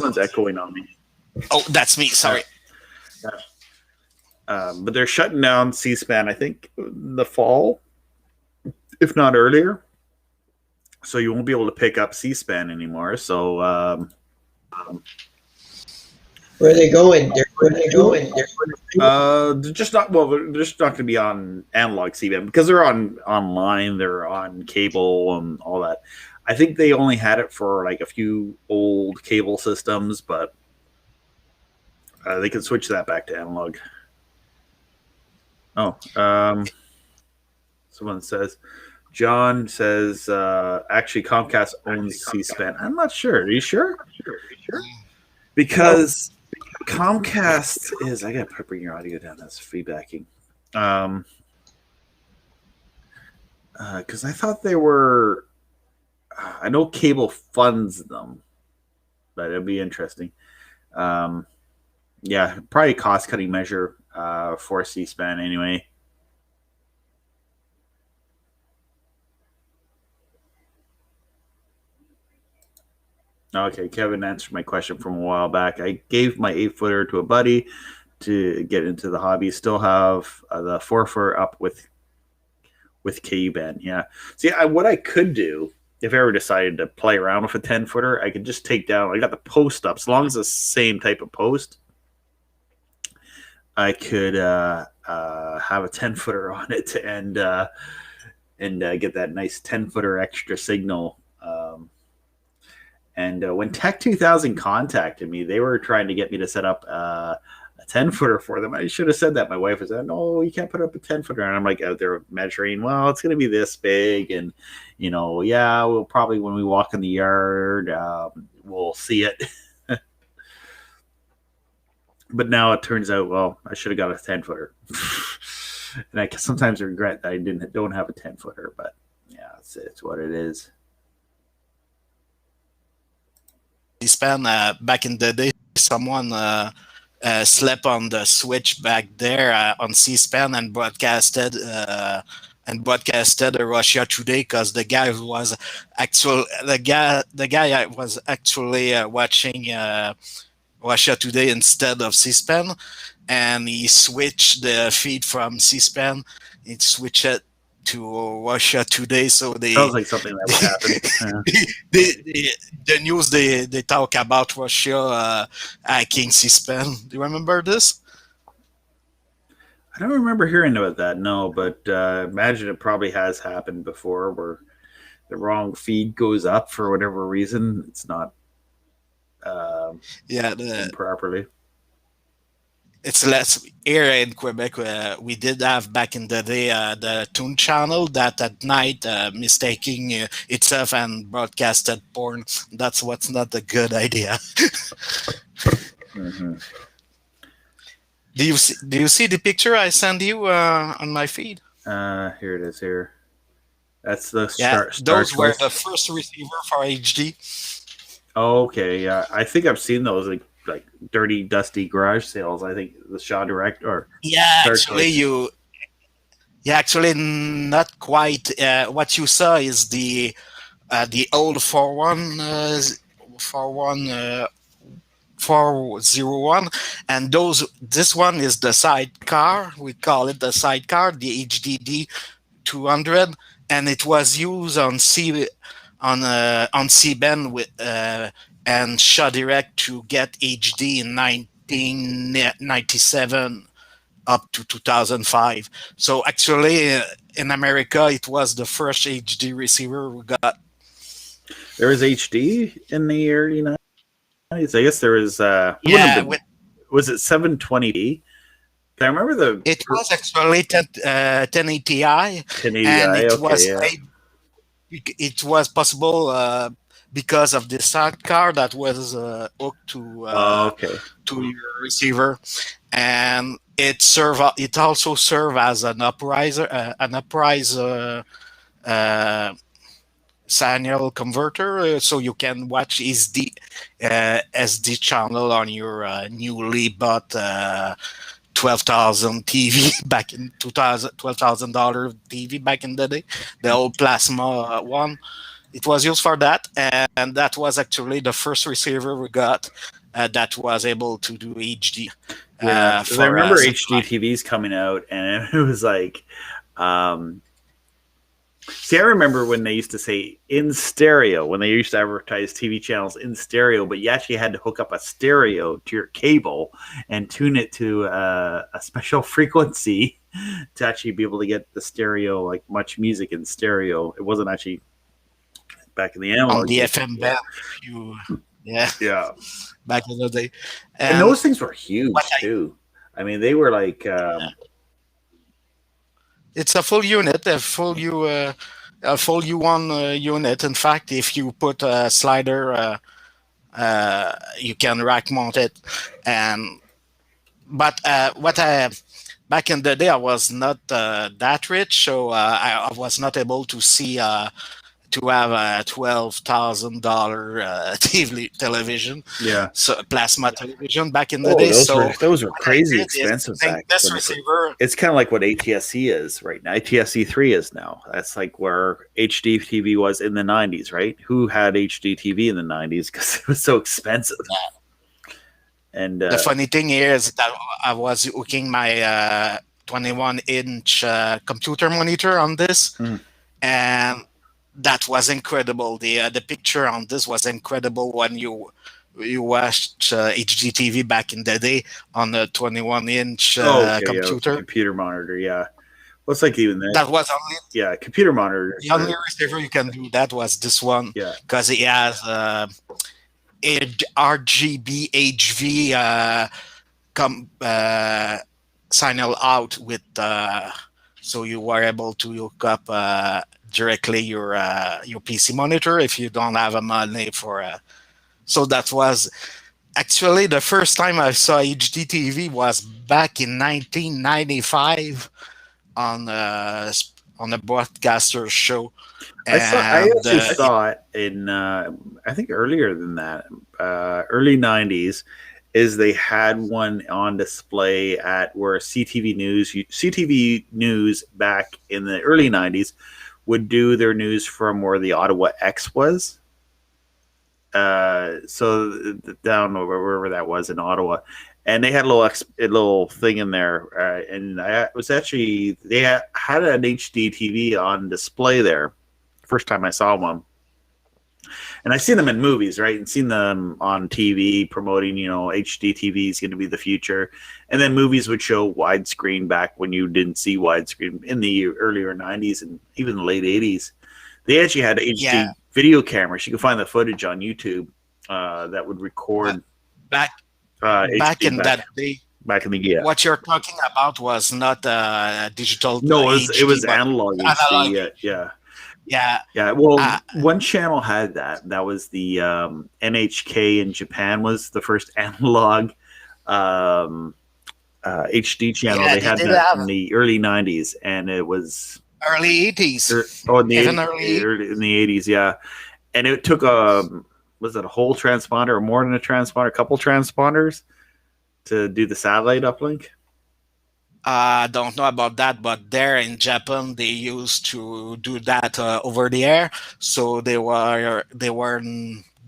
Oh, that's me. Sorry. But they're shutting down C-SPAN. I think in the fall, if not earlier. So you won't be able to pick up C-SPAN anymore. So. Where are they going? They're just not going to be on analog C-band because they're online, they're on cable and all that. I think they only had it for like a few old cable systems, but they can switch that back to analog. Oh, someone says, John says, actually Comcast owns C-SPAN. I'm not sure. Are you sure? Because Comcast is. I gotta bring your audio down. That's feedbacking. Because I thought they were. I know cable funds them, but it'd be interesting. Yeah, probably a cost-cutting measure for C-SPAN anyway. Okay, Kevin answered my question from a while back. I gave my 8-footer to a buddy to get into the hobby. Still have the 4-footer up with KU-band. Yeah. See, what I could do if I ever decided to play around with a 10-footer, I could just take down. I got the post up. As long as it's the same type of post, I could have a 10-footer on it and get that nice 10-footer extra signal. And when Tech 2000 contacted me, they were trying to get me to set up a 10-footer for them. I should have said that. My wife was like, no, you can't put up a 10-footer. And I'm like out there measuring, well, it's going to be this big. And, yeah, we'll probably, when we walk in the yard, we'll see it. But now it turns out, well, I should have got a 10-footer. And I sometimes regret that I don't have a 10-footer. But, yeah, it's what it is. C-SPAN back in the day, someone slept on the switch back there on C-SPAN and broadcasted Russia Today because the guy was actually watching Russia Today instead of C-SPAN, and he switched the feed from C-SPAN. He switched it to Russia Today, so they sounds like something that would happen. The news they talk about Russia hacking C-SPAN. Do you remember this? I don't remember hearing about that. No, but imagine it probably has happened before, where the feed goes up for whatever reason. It's not properly. It's less here in Quebec. We did have back in the day the Toon Channel that at night mistaking itself and broadcasted porn. That's what's not a good idea. Mm-hmm. Do you see the picture I send you on my feed? Here it is. Here, that's the Yeah, star those were choice. the first receiver for HD. Oh, okay, yeah, I think I've seen those like dirty, dusty garage sales. I think the Shaw Direct or Yeah, Star actually, Choice. actually not quite. What you saw is the old 401, and this one is the sidecar. We call it the sidecar, the HDD 200, and it was used on C-band with and Shaw Direct to get HD in 1997 up to 2005. So actually, in America, it was the first HD receiver we got. There was HD in the early 90s. I guess there was. It wouldn't have Yeah, been. Was it 720p? I remember the it was actually 1080i, 1080i. and Okay, yeah. it was possible because of the sidecar that was hooked Okay. to your receiver, and it also served as an upriser signal converter, so you can watch SD channel on your newly bought 12,000 TV back in 2000, $12,000 TV back in the day, the old plasma one. It was used for that, and that was actually the first receiver we got that was able to do HD. Yeah, because I For remember some HD TVs coming out, and it was like, see, I remember when they used to say in stereo, when they used to advertise TV channels in stereo, but you actually had to hook up a stereo to your cable and tune it to a special frequency to actually be able to get the stereo, like much music in stereo. It wasn't actually back in the on analog the days. FM band. Yeah, Yeah. back in the day, And those things were huge too. I mean, they were like, it's a full unit, a full U1 unit. In fact, if you put a slider, you can rack mount it. But back in the day, I was not that rich, so I was not able to see to have a $12,000 television, yeah. so plasma television back in the day. Those were crazy expensive back this when receiver. It's kind of like what ATSC is right now. ATSC 3 is now. That's like where HD TV was in the 90s, right? Who had HD TV in the 90s because it was so expensive. And The funny thing is that I was hooking my 21-inch computer monitor on this, and that was incredible. The picture on this was incredible when you watched HD TV back in the day on a 21-inch computer. Computer monitor, yeah. Well, it's like even that. That was only computer monitor. The only receiver you can do that was this one. Yeah, because it has RGB HV signal out with so you were able to hook up directly your PC monitor if you don't have a money for so that was actually the first time I saw HD TV was back in 1995 on a broadcaster show. I actually saw it in I think earlier than that, early 90s. Is they had one on display at where CTV News back in the early 90s would do their news from where the Ottawa X was. So down wherever that was in Ottawa, and they had a little thing in there, and it was actually they had an HD TV on display there. First time I saw one. And I've seen them in movies, right? And seen them on TV promoting, HD TV is going to be the future. And then movies would show widescreen back when you didn't see widescreen in the earlier 90s and even the late 80s. They actually had HD video cameras. You can find the footage on YouTube that would record back in that day. Back in the What you're talking about was not digital. No, it was analog HD. Yeah. Well, one channel had that. That was the NHK in Japan was the first analog HD channel. Yeah, They they had did that have in the early '90s, and it was early 80s, in the even early. in the '80s, yeah. And it took was it a whole transponder or more than a transponder, a couple transponders to do the satellite uplink? I don't know about that, but there in Japan they used to do that over the air, so they were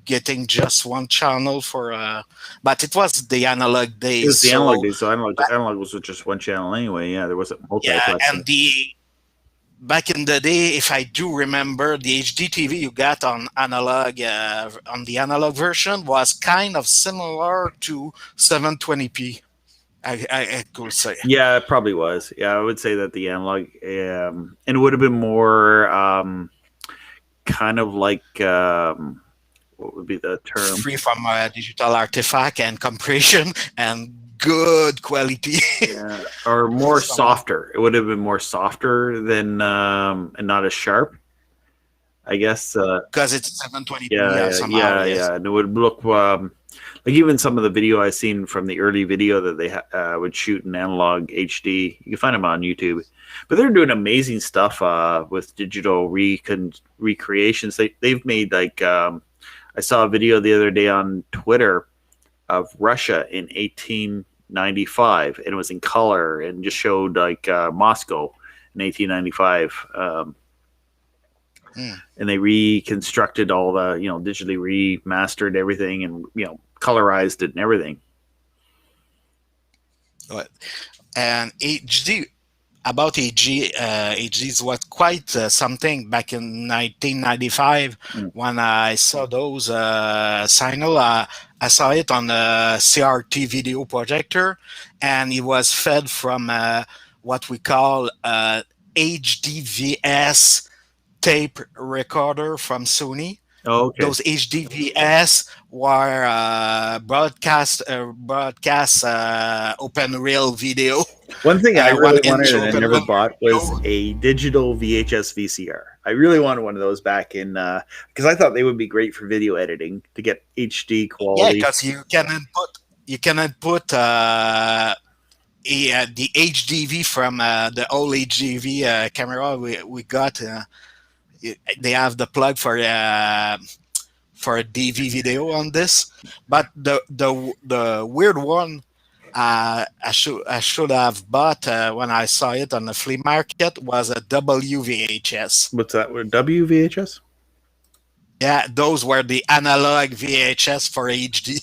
getting just one channel for. But it was the analog It days, was the analog so days, so analog was just one channel anyway. Yeah, there wasn't yeah, multiplexing. and the back in the day, if I do remember, the HD TV you got on analog on the analog version was kind of similar to 720p. I could say. Yeah, it probably was. Yeah, I would say that the analog, and it would have been more kind of like what would be the term? Free from digital artifact and compression and good quality. Yeah, or more softer. It would have been more softer than and not as sharp. I guess. Because it's 720p Yeah, somehow. yeah, Yes. yeah. And it would look like even some of the video I've seen from the early video that they would shoot in analog HD. You can find them on YouTube, but they're doing amazing stuff with digital recreations. They've made like I saw a video the other day on Twitter of Russia in 1895, and it was in color and just showed like Moscow in 1895. And they reconstructed all the, digitally remastered everything and, colorized it and everything. And HD, about HDs was quite something back in 1995 when I saw those signal. I saw it on a CRT video projector, and it was fed from what we call HDVS tape recorder from Sony. Oh, okay. Those HDVS were broadcast open reel video. One thing I really wanted and I never reel. bought was a digital VHS VCR. I really wanted one of those back in because I thought they would be great for video editing to get HD quality. Yeah, because you can input the HDV from the old HDV camera we got. They have the plug for a DV video on this, but the weird one I should have bought when I saw it on the flea market was a WVHS. What's that? WVHS? Yeah, those were the analog VHS for HD.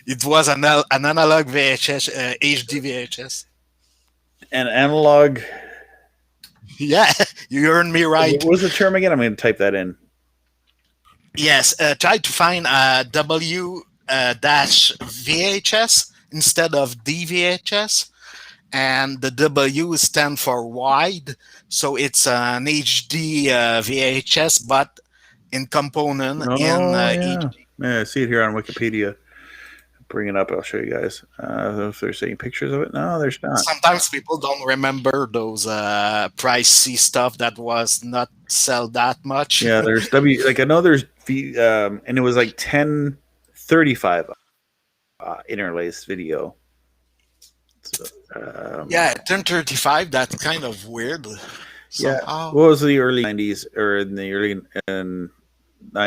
It was an analog VHS, HD VHS. An analog. Yeah, you heard me right. What was the term again? I'm going to type that in. Yes, try to find W dash VHS instead of DVHS, and the W stands for wide, so it's an HD VHS, but in component HD. Yeah, I see it here on Wikipedia. Bring it up. I'll show you guys. If there's any pictures of it. No, there's not. Sometimes people don't remember those pricey stuff that was not sell that much. Yeah, there's I know there's and it was like 1035 interlaced video. So, yeah, 1035. That's kind of weird. Yeah. What was the early 90s or in the early 90s?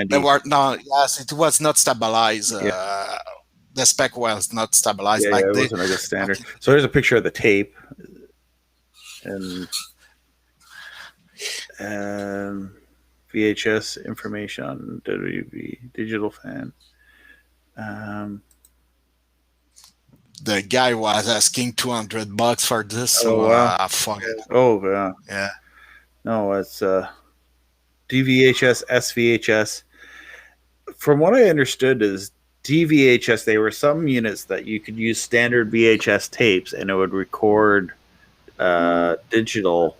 They were yes, it was not stabilized. Yeah. The spec was not stabilized back then. It wasn't like a standard. So there's a picture of the tape and VHS information on WV digital fan. The guy was asking $200 for this. So, fuck it. Oh, yeah. Yeah. No, it's DVHS, SVHS. From what I understood is DVHS, there were some units that you could use standard VHS tapes and it would record digital.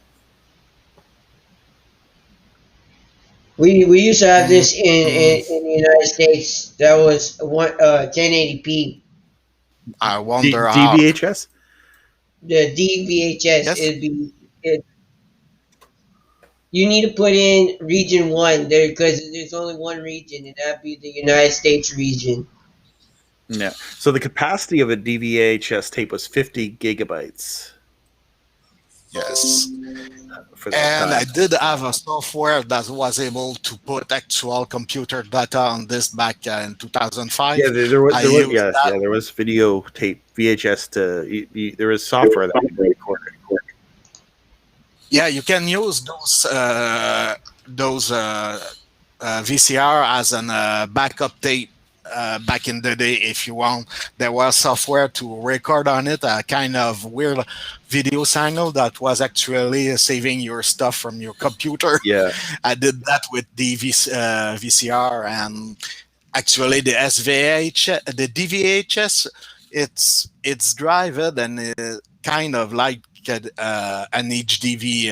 We used to have this in the United States. That was 1080p. I wonder how. DVHS? The DVHS. Yes. You need to put in region 1 there because there's only one region, and that'd be the United States region. Yeah. So the capacity of a DVHS tape was 50 gigabytes. Yes. For that And time. I did have a software that was able to put actual computer data on this back in 2005. Yeah, there was that. Yeah, there was videotape VHS there was software that could record it. Yeah, you can use those VCR as an backup tape. Back in the day, if you want, there was software to record on it, a kind of weird video signal that was actually saving your stuff from your computer. Yeah, I did that with the VCR, and actually the DVHS, it's driven and kind of like an HDV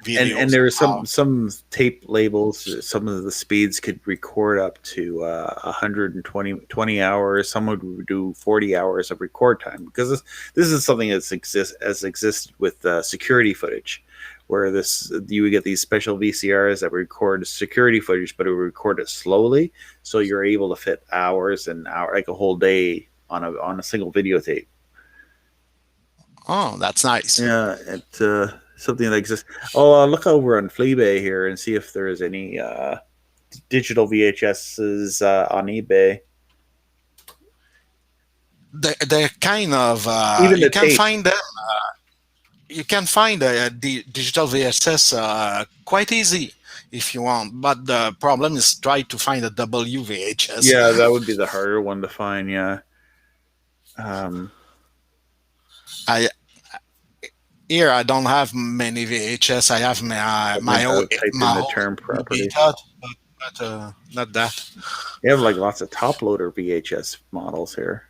video. And there were some tape labels. Some of the speeds could record up to 120 hours. Some would do 40 hours of record time, because this is something that's existed with security footage, where you would get these special VCRs that record security footage, but it would record it slowly, so you're able to fit hours and like a whole day on a single videotape. Oh, that's nice. Yeah, it's something that exists. I'll look over on Fleabay here and see if there's any digital VHSs on eBay. They're kind of Even you the can tape. find them. You can find the digital VHS quite easy if you want, but the problem is try to find a WVHS. Yeah, that would be the harder one to find. Yeah. I don't have many VHS. I have my own the term property, but not that. You have like lots of top loader VHS models here.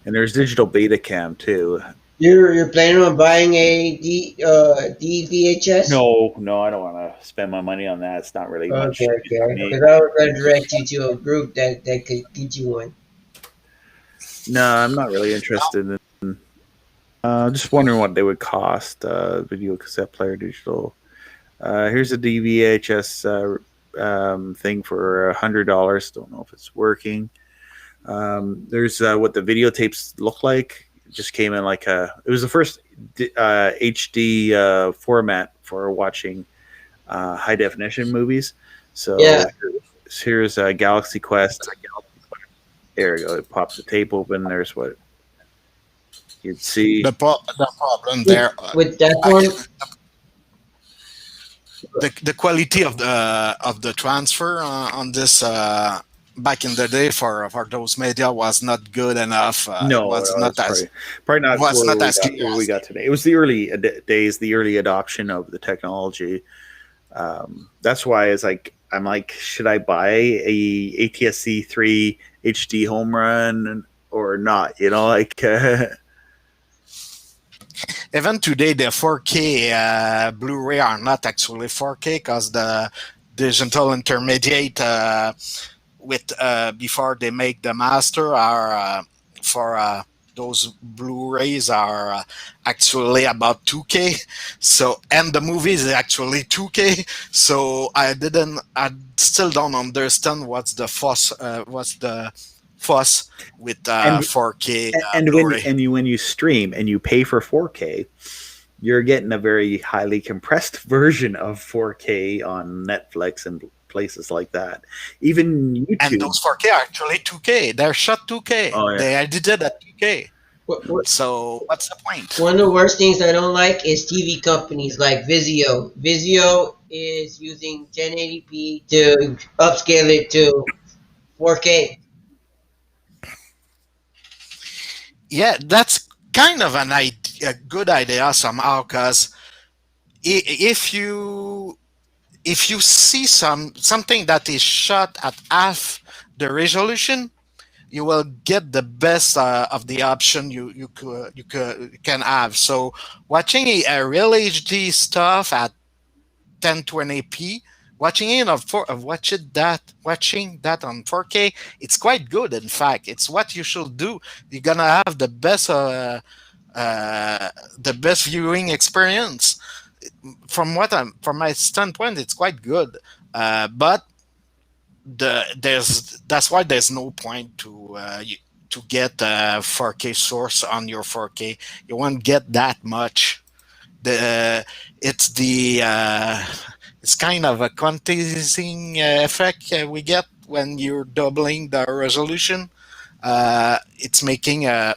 And there's digital Betacam too. You're planning on buying a DVHS? No, I don't want to spend my money on that. It's not really much. Okay. Because I was going to direct you to a group that could get you one. No, I'm not really interested in. Just wondering what they would cost. Video cassette player, digital. Here's a DVHS thing for $100. Don't know if it's working. There's what the videotapes look like. It just came in like it was the first HD format for watching high definition movies. So yeah. Here's a Galaxy Quest. There we go. It pops the tape open. There's what you'd see. The problem there with that one. The quality of the transfer on this back in the day for those media was not good enough. No, was not as probably not was what not as we got today. It was the early days, the early adoption of the technology. That's why I'm like, should I buy a ATSC 3 HD home run or not? You know, like. Even today, the 4K Blu-ray are not actually 4K because the digital intermediate with before they make the master are for those Blu-rays are actually about 2K. So, and the movie is actually 2K. So I still don't understand what's the fuss with 4K. When you stream and you pay for 4K, you're getting a very highly compressed version of 4K on Netflix and places like that. Even YouTube. And those 4K are actually 2K. They're shot 2K. Oh, yeah. They edited at 2K. So what's the point? One of the worst things I don't like is TV companies like Vizio. Vizio is using 1080p to upscale it to 4K. Yeah, that's kind of a good idea somehow, because if you see something that is shot at half the resolution, you will get the best of the option you can have. So watching a real HD stuff at 1020p, watching that on 4K, it's quite good. In fact, it's what you should do. You're gonna have the best viewing experience. From my standpoint, it's quite good. But that's why there's no point to get a 4K source on your 4K. You won't get that much. It's it's kind of a quantizing effect we get when you're doubling the resolution. It's making a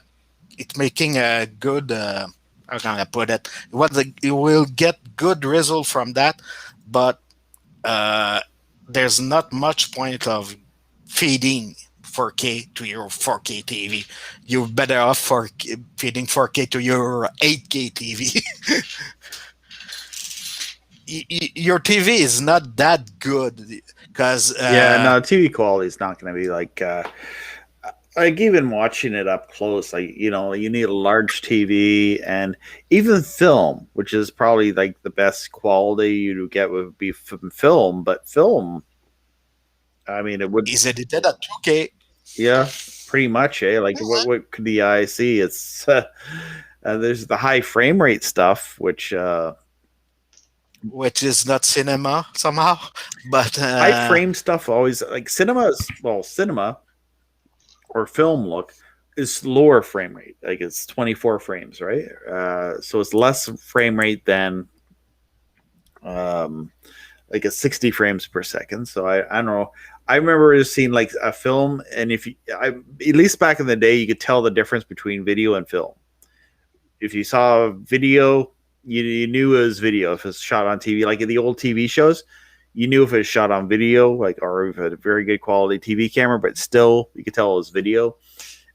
good how can I put it? You will get good result from that, but there's not much point of feeding 4K to your 4K TV. You're better off for feeding 4K to your 8K TV. Your TV is not that good because no, TV quality is not going to be like even watching it up close. Like, you know, you need a large TV, and even film, which is probably like the best quality you get would be from film. But film, I mean, it would is edited at 2K. Yeah, pretty much. Like what could the eye see? It's there's the high frame rate stuff, which is not cinema somehow, but high frame stuff always like cinema or film look is lower frame rate. Like it's 24 frames, right? So it's less frame rate than like a 60 frames per second. So I don't know. I remember just seeing like a film, and at least back in the day, you could tell the difference between video and film. If you saw video, you knew it was video. If it's shot on TV, like in the old TV shows, you knew if it was shot on video, like, or if it had a very good quality TV camera, but still you could tell it was video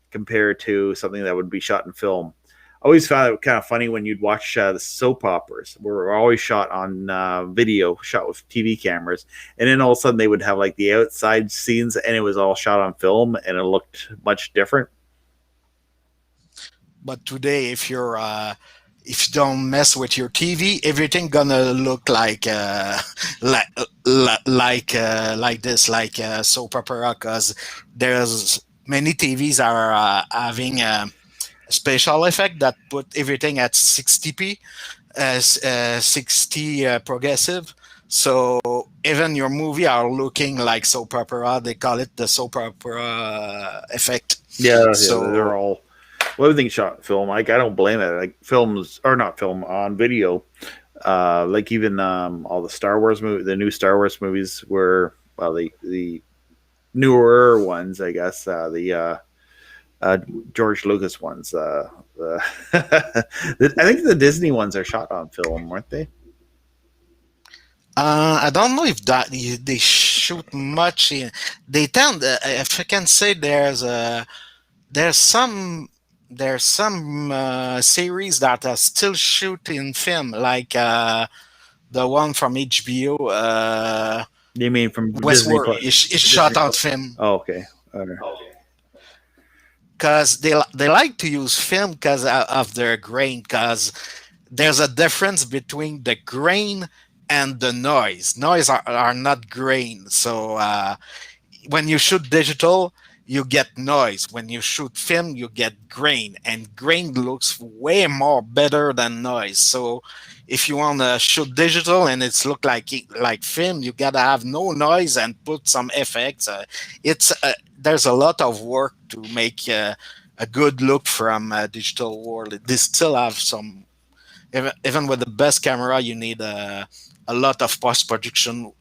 compared to something that would be shot in film. I always found it kind of funny when you'd watch the soap operas, were always shot on video, shot with TV cameras, and then all of a sudden they would have like the outside scenes, and it was all shot on film, and it looked much different. But today, if you don't mess with your TV, everything gonna look like this, like soap opera, because there's many TVs are having special effect that put everything at 60p, 60 progressive. So even your movie are looking like soap opera. They call it the soap opera effect. Yeah, so they're all everything's shot film. Like I don't blame it. Like films or not film on video. Like even all the Star Wars the new Star Wars movies were the newer ones, I guess. George Lucas ones. I think the Disney ones are shot on film, weren't they? I don't know if they shoot much. They tend, if I can say, there's some series that are still shoot in film, like the one from HBO. You mean from Westworld? It's shot on film. Oh, okay. Because they like to use film because of their grain, because there's a difference between the grain and the noise. Noise are not grain. So when you shoot digital, you get noise. When you shoot film, you get grain. And grain looks way more better than noise. So if you want to shoot digital and it's look like film, you got to have no noise and put some effects. There's a lot of work to make a good look from a digital world. They still have some, even with the best camera, you need a lot of post-production.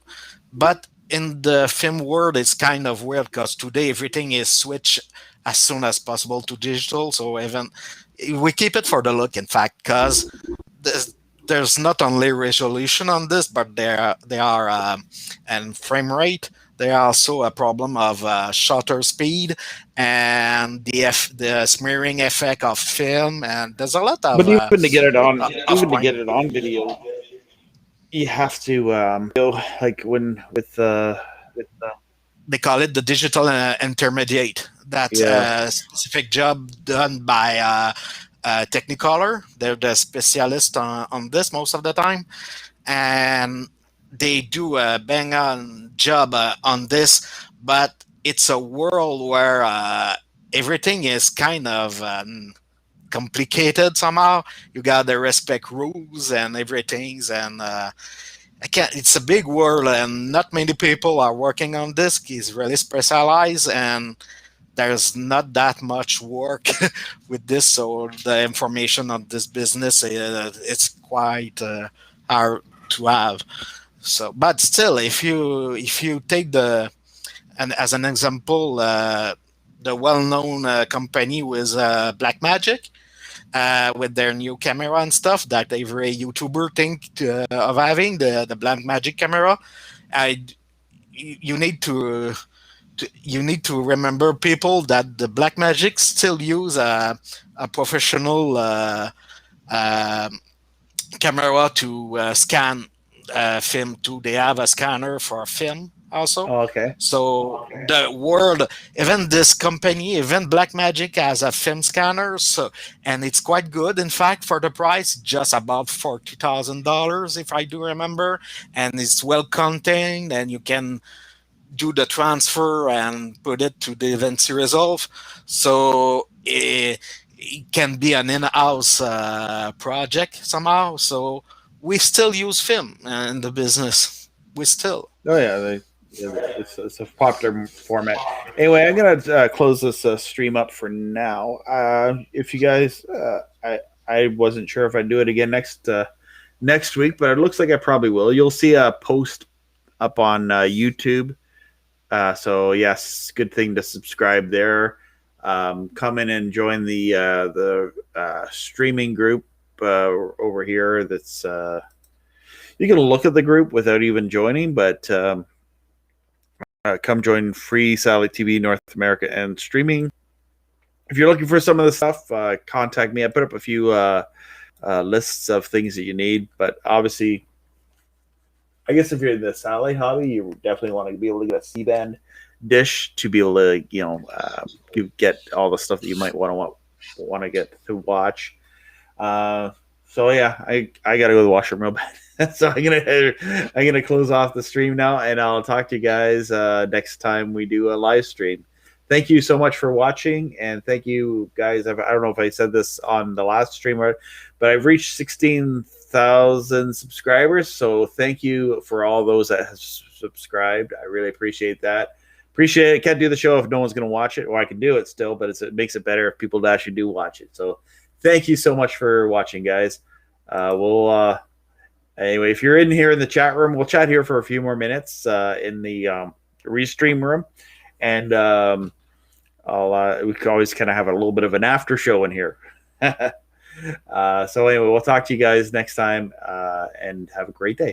But in the film world, it's kind of weird because today everything is switched as soon as possible to digital. So even we keep it for the look, in fact, because there's not only resolution on this, but they are and frame rate. There are also a problem of shutter speed and the smearing effect of film, and there's a lot of. But even to get it on, video, you have to go like they call it the digital intermediate. That's a specific job done by Technicolor. They're the specialist on this most of the time, and they do a bang on job on this, but it's a world where everything is kind of complicated somehow. You got to respect rules and everything, and I can't. It's a big world, and not many people are working on this. It's really specialized, and there's not that much work with this. So the information on this business, it's quite hard to have. So, but still, if you take the and as an example, the well-known company with Blackmagic, with their new camera and stuff that every YouTuber think of having the Blackmagic camera. I you need you need to remember people that the Blackmagic still use a professional uh, camera to scan film too. They have a scanner for film also. Oh, okay. So the world, even this company, even Blackmagic has a film scanner. So and it's quite good. In fact, for the price, just about $40,000 if I do remember, and it's well contained, and you can do the transfer and put it to the DaVinci Resolve. So it can be an in-house project somehow. So we still use film in the business. We still. Oh yeah, it's a popular format. Anyway, I'm gonna close this stream up for now. If you guys, I wasn't sure if I'd do it again next week, but it looks like I probably will. You'll see a post up on YouTube. So yes, good thing to subscribe there. Come in and join the streaming group over here. That's you can look at the group without even joining, but come join Free Satellite TV North America and streaming. If you're looking for some of the stuff, contact me. I put up a few lists of things that you need, but obviously, I guess if you're in the satellite hobby, you definitely want to be able to get a C-band dish to be able to, get all the stuff that you might want to get to watch. So yeah, I gotta go to the washroom real bad. So I'm gonna close off the stream now, and I'll talk to you guys next time we do a live stream. Thank you so much for watching, and thank you guys. I don't know if I said this on the last stream, but I've reached 16,000 subscribers. So thank you for all those that have subscribed. I really appreciate that. Appreciate it. Can't do the show if no one's going to watch it. Or I can do it still, but it makes it better if people actually do watch it. So thank you so much for watching, guys. Anyway, if you're in here in the chat room, we'll chat here for a few more minutes in the restream room, and we can always kind of have a little bit of an after show in here. So anyway, we'll talk to you guys next time, and have a great day.